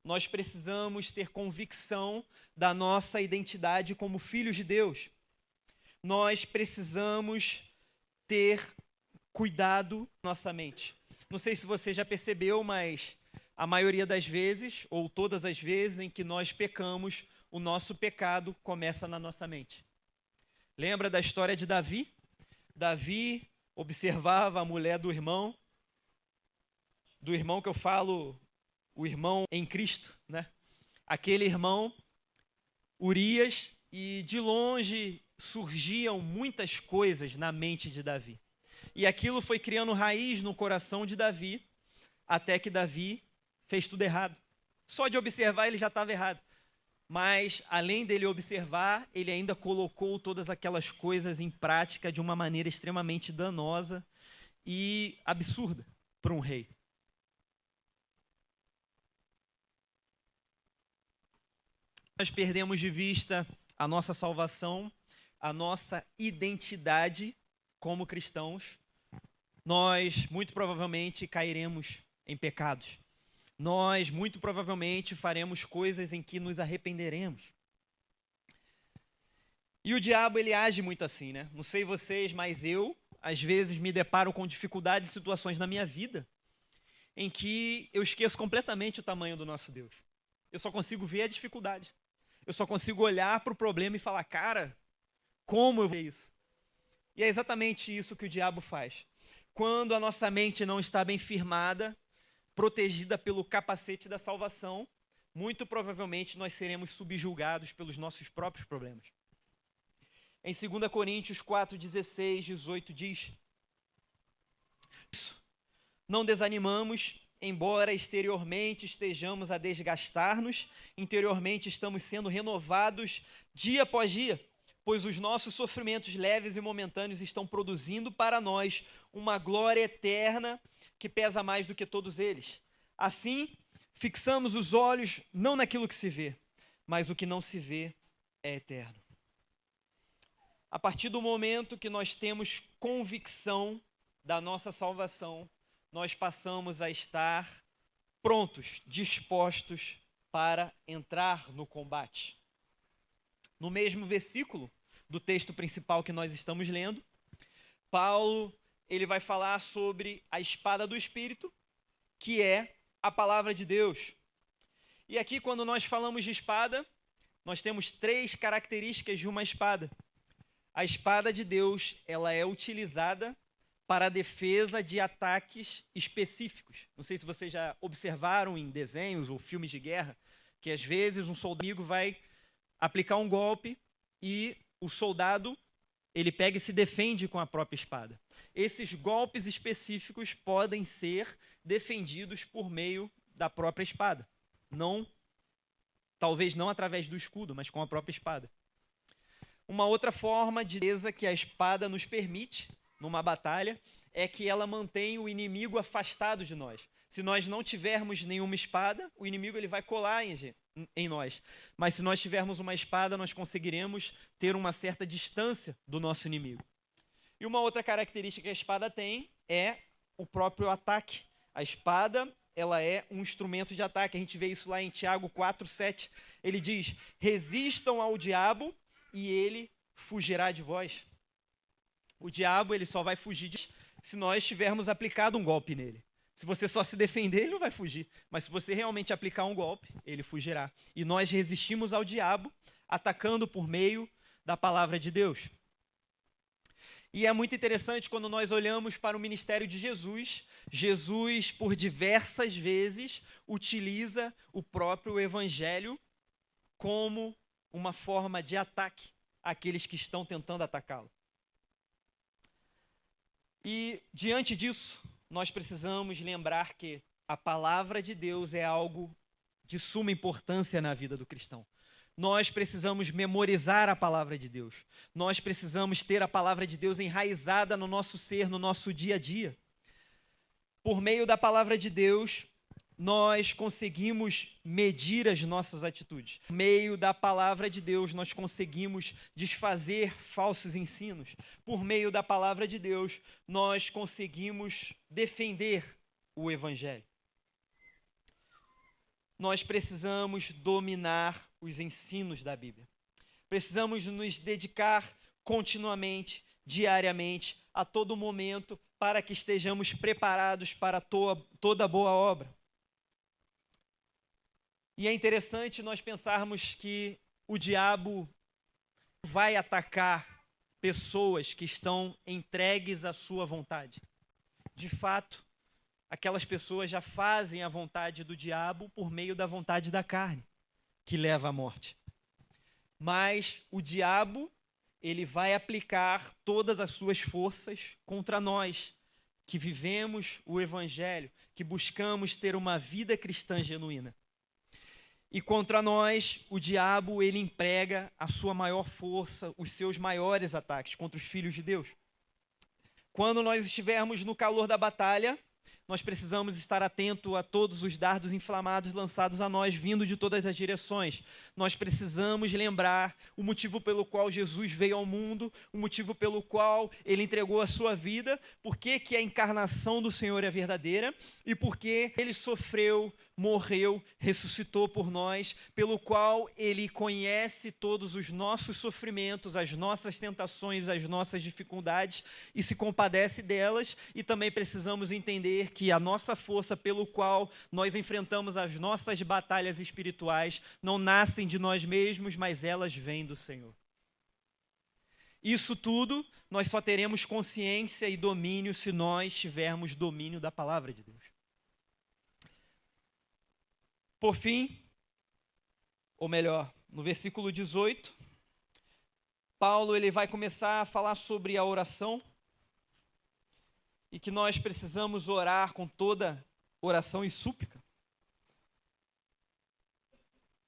Nós precisamos ter convicção da nossa identidade como filhos de Deus. Nós precisamos ter cuidado da nossa mente. Não sei se você já percebeu, mas a maioria das vezes, ou todas as vezes em que nós pecamos, o nosso pecado começa na nossa mente. Lembra da história de Davi? Davi observava a mulher do irmão que eu falo, o irmão em Cristo, né? Aquele irmão, Urias, e de longe surgiam muitas coisas na mente de Davi. E aquilo foi criando raiz no coração de Davi, até que Davi fez tudo errado. Só de observar ele já estava errado. Mas, além dele observar, ele ainda colocou todas aquelas coisas em prática de uma maneira extremamente danosa e absurda para um rei. Nós perdemos de vista a nossa salvação, a nossa identidade como cristãos. Nós, muito provavelmente, cairemos em pecados. Nós, muito provavelmente, faremos coisas em que nos arrependeremos. E o diabo, ele age muito assim, né? Não sei vocês, mas eu, às vezes, me deparo com dificuldades e situações na minha vida em que eu esqueço completamente o tamanho do nosso Deus. Eu só consigo ver a dificuldade. Eu só consigo olhar para o problema e falar, cara, como eu vou ver isso? E é exatamente isso que o diabo faz. Quando a nossa mente não está bem firmada, protegida pelo capacete da salvação, muito provavelmente nós seremos subjugados pelos nossos próprios problemas. Em 2 Coríntios 4, 16, 18 diz: não desanimamos, embora exteriormente estejamos a desgastar-nos, interiormente estamos sendo renovados dia após dia, pois os nossos sofrimentos leves e momentâneos estão produzindo para nós uma glória eterna que pesa mais do que todos eles. Assim, fixamos os olhos não naquilo que se vê, mas o que não se vê é eterno. A partir do momento que nós temos convicção da nossa salvação, nós passamos a estar prontos, dispostos para entrar no combate. No mesmo versículo do texto principal que nós estamos lendo, Paulo ele vai falar sobre a espada do Espírito, que é a palavra de Deus. E aqui, quando nós falamos de espada, nós temos 3 características de uma espada. A espada de Deus, ela é utilizada para a defesa de ataques específicos. Não sei se vocês já observaram em desenhos ou filmes de guerra, que às vezes um soldado amigo vai aplicar um golpe e o soldado ele pega e se defende com a própria espada. Esses golpes específicos podem ser defendidos por meio da própria espada. Talvez não através do escudo, mas com a própria espada. Uma outra forma de defesa que a espada nos permite numa batalha é que ela mantém o inimigo afastado de nós. Se nós não tivermos nenhuma espada, o inimigo ele vai colar em nós. Mas se nós tivermos uma espada, nós conseguiremos ter uma certa distância do nosso inimigo. E uma outra característica que a espada tem é o próprio ataque. A espada, ela é um instrumento de ataque. A gente vê isso lá em Tiago 4, 7. Ele diz, resistam ao diabo e ele fugirá de vós. O diabo ele só vai fugir se nós tivermos aplicado um golpe nele. Se você só se defender, ele não vai fugir. Mas se você realmente aplicar um golpe, ele fugirá. E nós resistimos ao diabo, atacando por meio da palavra de Deus. E é muito interessante quando nós olhamos para o ministério de Jesus. Jesus, por diversas vezes, utiliza o próprio evangelho como uma forma de ataque àqueles que estão tentando atacá-lo. E, diante disso, nós precisamos lembrar que a palavra de Deus é algo de suma importância na vida do cristão. Nós precisamos memorizar a palavra de Deus. Nós precisamos ter a palavra de Deus enraizada no nosso ser, no nosso dia a dia. Por meio da palavra de Deus, nós conseguimos medir as nossas atitudes. Por meio da palavra de Deus, nós conseguimos desfazer falsos ensinos. Por meio da palavra de Deus, nós conseguimos defender o Evangelho. Nós precisamos dominar os ensinos da Bíblia. Precisamos nos dedicar continuamente, diariamente, a todo momento, para que estejamos preparados para toda boa obra. E é interessante nós pensarmos que o diabo vai atacar pessoas que estão entregues à sua vontade. De fato, aquelas pessoas já fazem a vontade do diabo por meio da vontade da carne, que leva à morte. Mas o diabo, ele vai aplicar todas as suas forças contra nós, que vivemos o Evangelho, que buscamos ter uma vida cristã genuína. E contra nós, o diabo, ele emprega a sua maior força, os seus maiores ataques contra os filhos de Deus. Quando nós estivermos no calor da batalha, nós precisamos estar atento a todos os dardos inflamados lançados a nós, vindo de todas as direções. Nós precisamos lembrar o motivo pelo qual Jesus veio ao mundo, o motivo pelo qual ele entregou a sua vida, por que a encarnação do Senhor é verdadeira e por que ele sofreu, morreu, ressuscitou por nós, pelo qual ele conhece todos os nossos sofrimentos, as nossas tentações, as nossas dificuldades e se compadece delas. E também precisamos entender que a nossa força pelo qual nós enfrentamos as nossas batalhas espirituais não nascem de nós mesmos, mas elas vêm do Senhor. Isso tudo nós só teremos consciência e domínio se nós tivermos domínio da palavra de Deus. Por fim, ou melhor, no versículo 18, Paulo ele vai começar a falar sobre a oração e que nós precisamos orar com toda oração e súplica.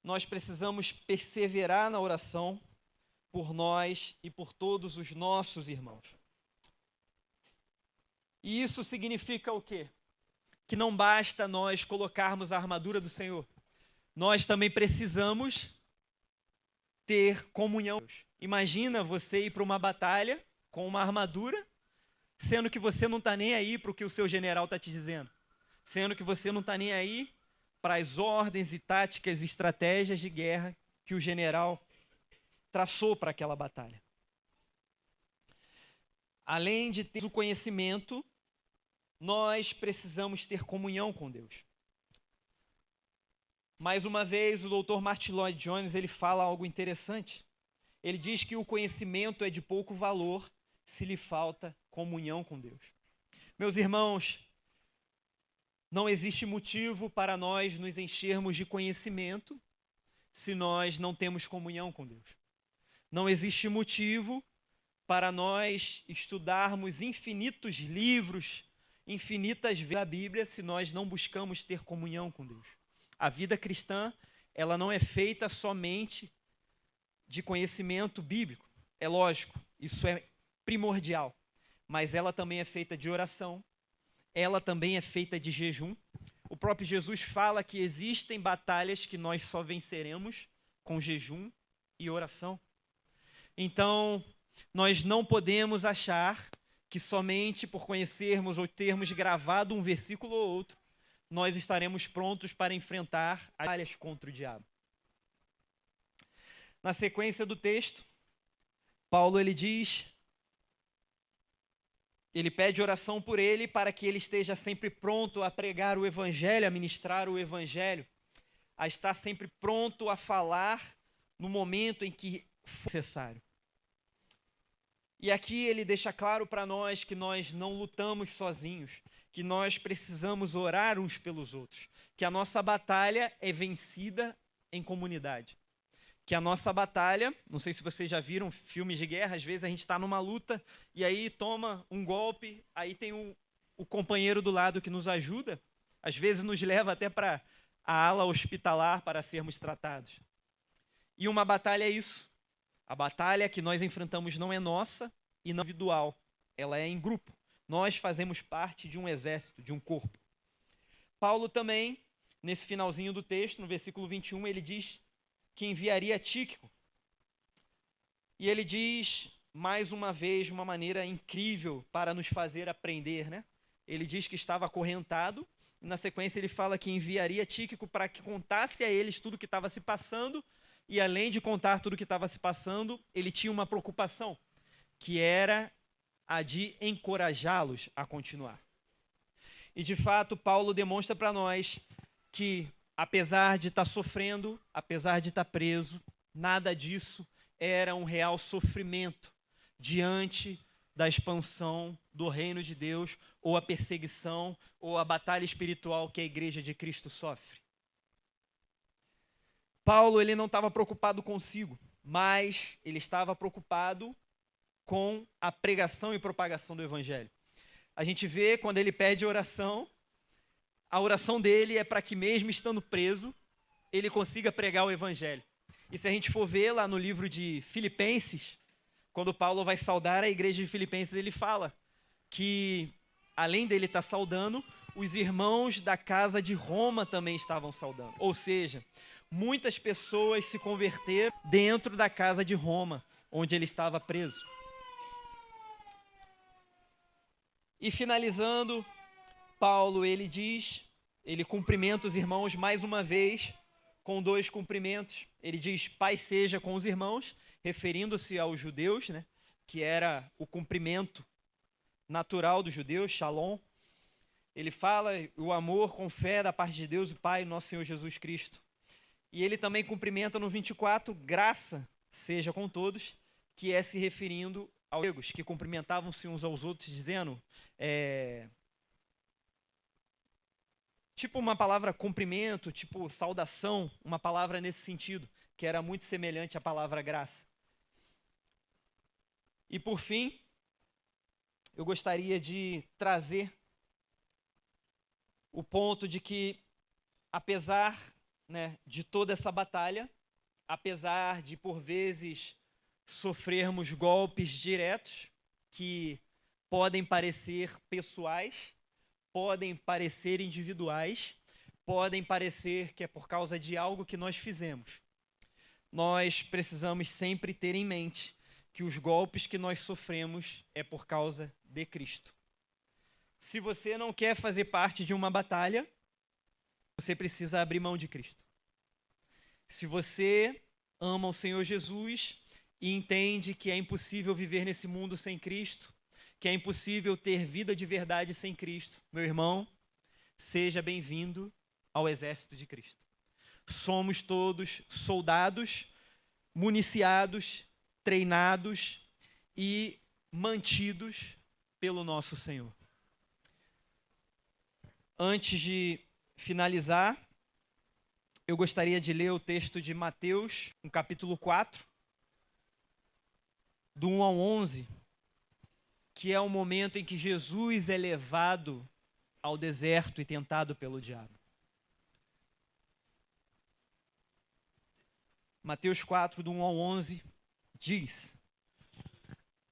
Nós precisamos perseverar na oração por nós e por todos os nossos irmãos. E isso significa o quê? Que não basta nós colocarmos a armadura do Senhor. Nós também precisamos ter comunhão. Imagina você ir para uma batalha com uma armadura, sendo que você não está nem aí para o que o seu general está te dizendo. Sendo que você não está nem aí para as ordens e táticas e estratégias de guerra que o general traçou para aquela batalha. Além de ter o conhecimento, nós precisamos ter comunhão com Deus. Mais uma vez, o Dr. Martyn Lloyd-Jones ele fala algo interessante. Ele diz que o conhecimento é de pouco valor se lhe falta comunhão com Deus. Meus irmãos, não existe motivo para nós nos enchermos de conhecimento se nós não temos comunhão com Deus. Não existe motivo para nós estudarmos infinitos livros, infinitas vezes a Bíblia, se nós não buscamos ter comunhão com Deus. A vida cristã, ela não é feita somente de conhecimento bíblico. É lógico, isso é primordial. Mas ela também é feita de oração, ela também é feita de jejum. O próprio Jesus fala que existem batalhas que nós só venceremos com jejum e oração. Então, nós não podemos achar que somente por conhecermos ou termos gravado um versículo ou outro, nós estaremos prontos para enfrentar as batalhas contra o diabo. Na sequência do texto, Paulo ele diz, ele pede oração por ele para que ele esteja sempre pronto a pregar o evangelho, a ministrar o evangelho, a estar sempre pronto a falar no momento em que for necessário. E aqui ele deixa claro para nós que nós não lutamos sozinhos, que nós precisamos orar uns pelos outros, que a nossa batalha é vencida em comunidade. Que a nossa batalha, não sei se vocês já viram filmes de guerra, às vezes a gente está numa luta e aí toma um golpe, aí tem o companheiro do lado que nos ajuda, às vezes nos leva até para a ala hospitalar para sermos tratados. E uma batalha é isso. A batalha que nós enfrentamos não é nossa e não individual, ela é em grupo. Nós fazemos parte de um exército, de um corpo. Paulo também, nesse finalzinho do texto, no versículo 21, ele diz que enviaria Tíquico. E ele diz, mais uma vez, de uma maneira incrível para nos fazer aprender, né? Ele diz que estava acorrentado, e na sequência ele fala que enviaria Tíquico para que contasse a eles tudo o que estava se passando, e além de contar tudo o que estava se passando, ele tinha uma preocupação, que era a de encorajá-los a continuar. E de fato, Paulo demonstra para nós que, apesar de estar sofrendo, apesar de estar preso, nada disso era um real sofrimento diante da expansão do reino de Deus, ou a perseguição, ou a batalha espiritual que a igreja de Cristo sofre. Paulo, ele não estava preocupado consigo, mas ele estava preocupado com a pregação e propagação do evangelho. A gente vê quando ele pede oração, a oração dele é para que mesmo estando preso, ele consiga pregar o evangelho. E se a gente for ver lá no livro de Filipenses, quando Paulo vai saudar a igreja de Filipenses, ele fala que, além dele estar saudando, os irmãos da casa de Roma também estavam saudando. Ou seja, muitas pessoas se converteram dentro da casa de Roma, onde ele estava preso. E finalizando, Paulo, ele cumprimenta os irmãos mais uma vez, com 2 cumprimentos. Ele diz, paz seja com os irmãos, referindo-se aos judeus, né, que era o cumprimento natural dos judeus, shalom. Ele fala o amor com fé da parte de Deus, o Pai, nosso Senhor Jesus Cristo. E ele também cumprimenta no 24, graça seja com todos, que é se referindo aos gregos, que cumprimentavam-se uns aos outros, dizendo, tipo uma palavra cumprimento, tipo saudação, uma palavra nesse sentido, que era muito semelhante à palavra graça. E por fim, eu gostaria de trazer o ponto de que, apesar, né, de toda essa batalha, apesar de por vezes sofrermos golpes diretos que podem parecer pessoais, podem parecer individuais, podem parecer que é por causa de algo que nós fizemos. Nós precisamos sempre ter em mente que os golpes que nós sofremos é por causa de Cristo. Se você não quer fazer parte de uma batalha, você precisa abrir mão de Cristo. Se você ama o Senhor Jesus e entende que é impossível viver nesse mundo sem Cristo, que é impossível ter vida de verdade sem Cristo, meu irmão, seja bem-vindo ao exército de Cristo. Somos todos soldados, municiados, treinados e mantidos pelo nosso Senhor. Antes de finalizar, eu gostaria de ler o texto de Mateus, no capítulo 4, do 1 ao 11, que é o momento em que Jesus é levado ao deserto e tentado pelo diabo. Mateus 4, do 1 ao 11, diz: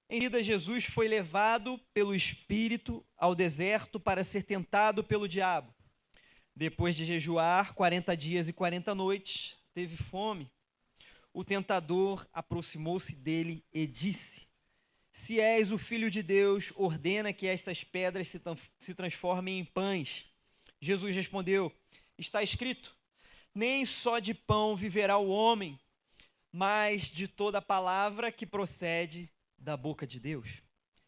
Em seguida, Jesus foi levado pelo Espírito ao deserto para ser tentado pelo diabo. Depois de jejuar 40 dias e 40 noites, teve fome. O tentador aproximou-se dele e disse: Se és o Filho de Deus, ordena que estas pedras se transformem em pães. Jesus respondeu: Está escrito, nem só de pão viverá o homem, mas de toda palavra que procede da boca de Deus.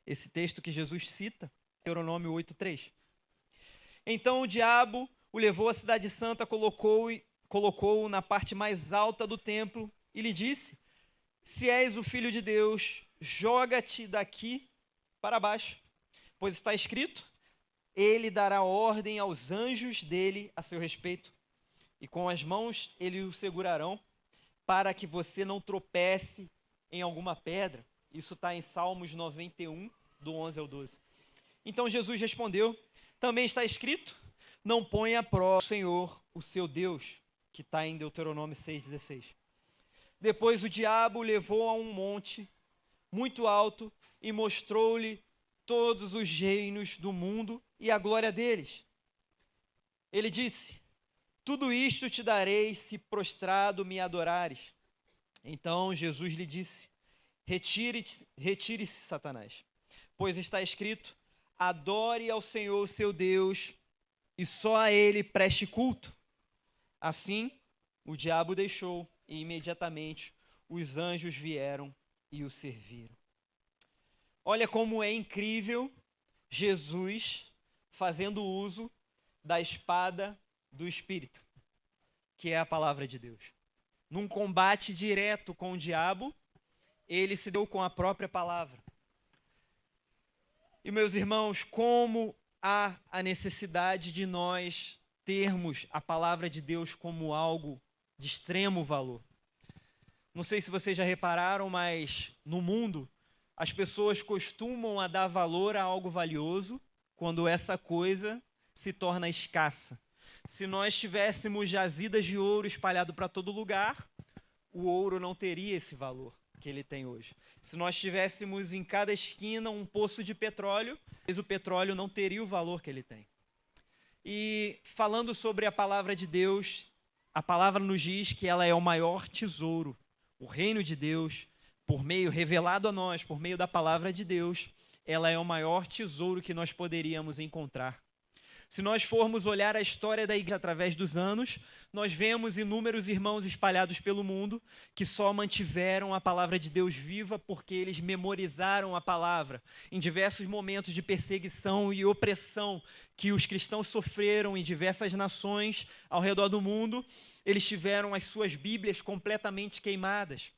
Esse texto que Jesus cita, Deuteronômio 8:3. Então o diabo o levou à cidade santa, colocou-o na parte mais alta do templo e lhe disse: Se és o Filho de Deus, joga-te daqui para baixo, pois está escrito, ele dará ordem aos anjos dele a seu respeito, e com as mãos eles o segurarão, para que você não tropece em alguma pedra. Isso está em Salmos 91, do 11 ao 12. Então Jesus respondeu: Também está escrito, não ponha à prova o Senhor, o seu Deus, que está em Deuteronômio 6,16. Depois o diabo o levou a um monte muito alto e mostrou-lhe todos os reinos do mundo e a glória deles. Ele disse: tudo isto te darei se prostrado me adorares. Então Jesus lhe disse: retire-se, Satanás, pois está escrito: adore ao Senhor seu Deus e só a ele preste culto. Assim, o diabo deixou e imediatamente os anjos vieram e o serviram. Olha como é incrível Jesus fazendo uso da espada do Espírito, que é a palavra de Deus. Num combate direto com o diabo, ele se deu com a própria palavra. E, meus irmãos, como há a necessidade de nós termos a palavra de Deus como algo de extremo valor. Não sei se vocês já repararam, mas no mundo as pessoas costumam a dar valor a algo valioso quando essa coisa se torna escassa. Se nós tivéssemos jazidas de ouro espalhado para todo lugar, o ouro não teria esse valor que ele tem hoje. Se nós tivéssemos em cada esquina um poço de petróleo, o petróleo não teria o valor que ele tem. E falando sobre a palavra de Deus, a palavra nos diz que ela é o maior tesouro, o reino de Deus, revelado a nós por meio da palavra de Deus, ela é o maior tesouro que nós poderíamos encontrar. Se nós formos olhar a história da igreja através dos anos, nós vemos inúmeros irmãos espalhados pelo mundo que só mantiveram a palavra de Deus viva porque eles memorizaram a palavra. Em diversos momentos de perseguição e opressão que os cristãos sofreram em diversas nações ao redor do mundo, eles tiveram as suas Bíblias completamente queimadas.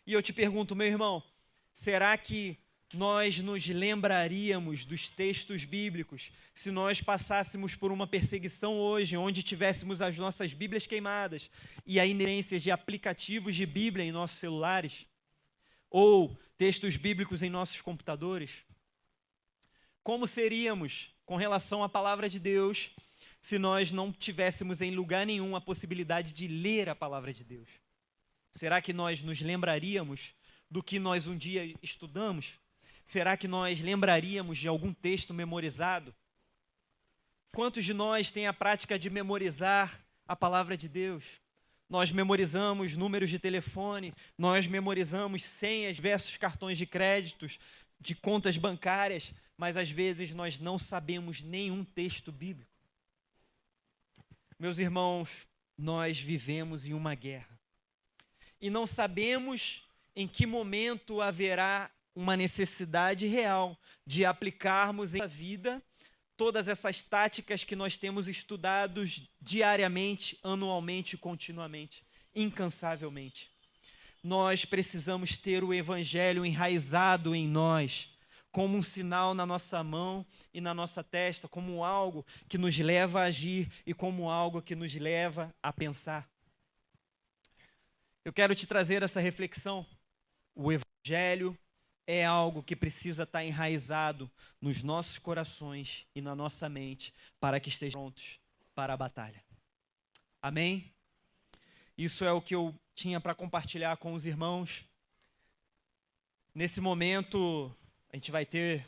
E eu te pergunto, meu irmão, será que nós nos lembraríamos dos textos bíblicos se nós passássemos por uma perseguição hoje, onde tivéssemos as nossas Bíblias queimadas e a inércia de aplicativos de Bíblia em nossos celulares? Ou textos bíblicos em nossos computadores? Como seríamos com relação à palavra de Deus se nós não tivéssemos em lugar nenhum a possibilidade de ler a palavra de Deus? Será que nós nos lembraríamos do que nós um dia estudamos? Será que nós lembraríamos de algum texto memorizado? Quantos de nós têm a prática de memorizar a palavra de Deus? Nós memorizamos números de telefone, nós memorizamos senhas versus cartões de créditos, de contas bancárias, mas às vezes nós não sabemos nenhum texto bíblico. Meus irmãos, nós vivemos em uma guerra. E não sabemos em que momento haverá uma necessidade real de aplicarmos em nossa vida todas essas táticas que nós temos estudado diariamente, anualmente, continuamente, incansavelmente. Nós precisamos ter o Evangelho enraizado em nós, como um sinal na nossa mão e na nossa testa, como algo que nos leva a agir e como algo que nos leva a pensar. Eu quero te trazer essa reflexão. O Evangelho é algo que precisa estar enraizado nos nossos corações e na nossa mente para que estejam prontos para a batalha. Amém? Isso é o que eu tinha para compartilhar com os irmãos. Nesse momento, a gente vai ter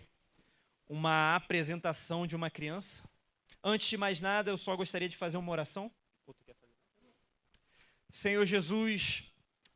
uma apresentação de uma criança. Antes de mais nada, eu só gostaria de fazer uma oração. Senhor Jesus,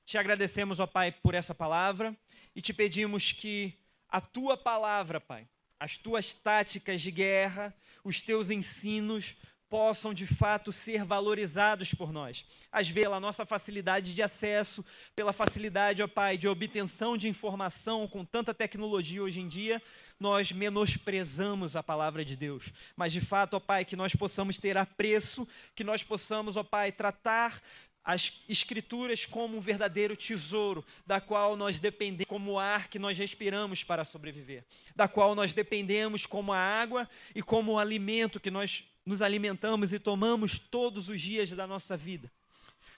te agradecemos, ó Pai, por essa palavra. E te pedimos que a tua palavra, Pai, as tuas táticas de guerra, os teus ensinos possam de fato ser valorizados por nós. Às vezes, pela nossa facilidade de acesso, pela facilidade, ó Pai, de obtenção de informação com tanta tecnologia hoje em dia, nós menosprezamos a palavra de Deus. Mas de fato, ó Pai, que nós possamos ter apreço, que nós possamos, ó Pai, tratar as Escrituras como um verdadeiro tesouro, da qual nós dependemos como o ar que nós respiramos para sobreviver, da qual nós dependemos como a água e como o alimento que nós nos alimentamos e tomamos todos os dias da nossa vida.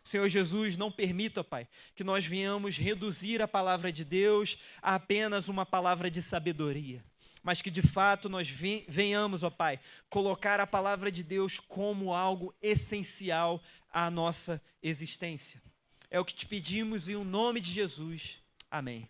Senhor Jesus, não permita, Pai, que nós venhamos reduzir a palavra de Deus a apenas uma palavra de sabedoria, mas que de fato nós venhamos, ó Pai, colocar a palavra de Deus como algo essencial à nossa existência. É o que te pedimos em nome de Jesus. Amém.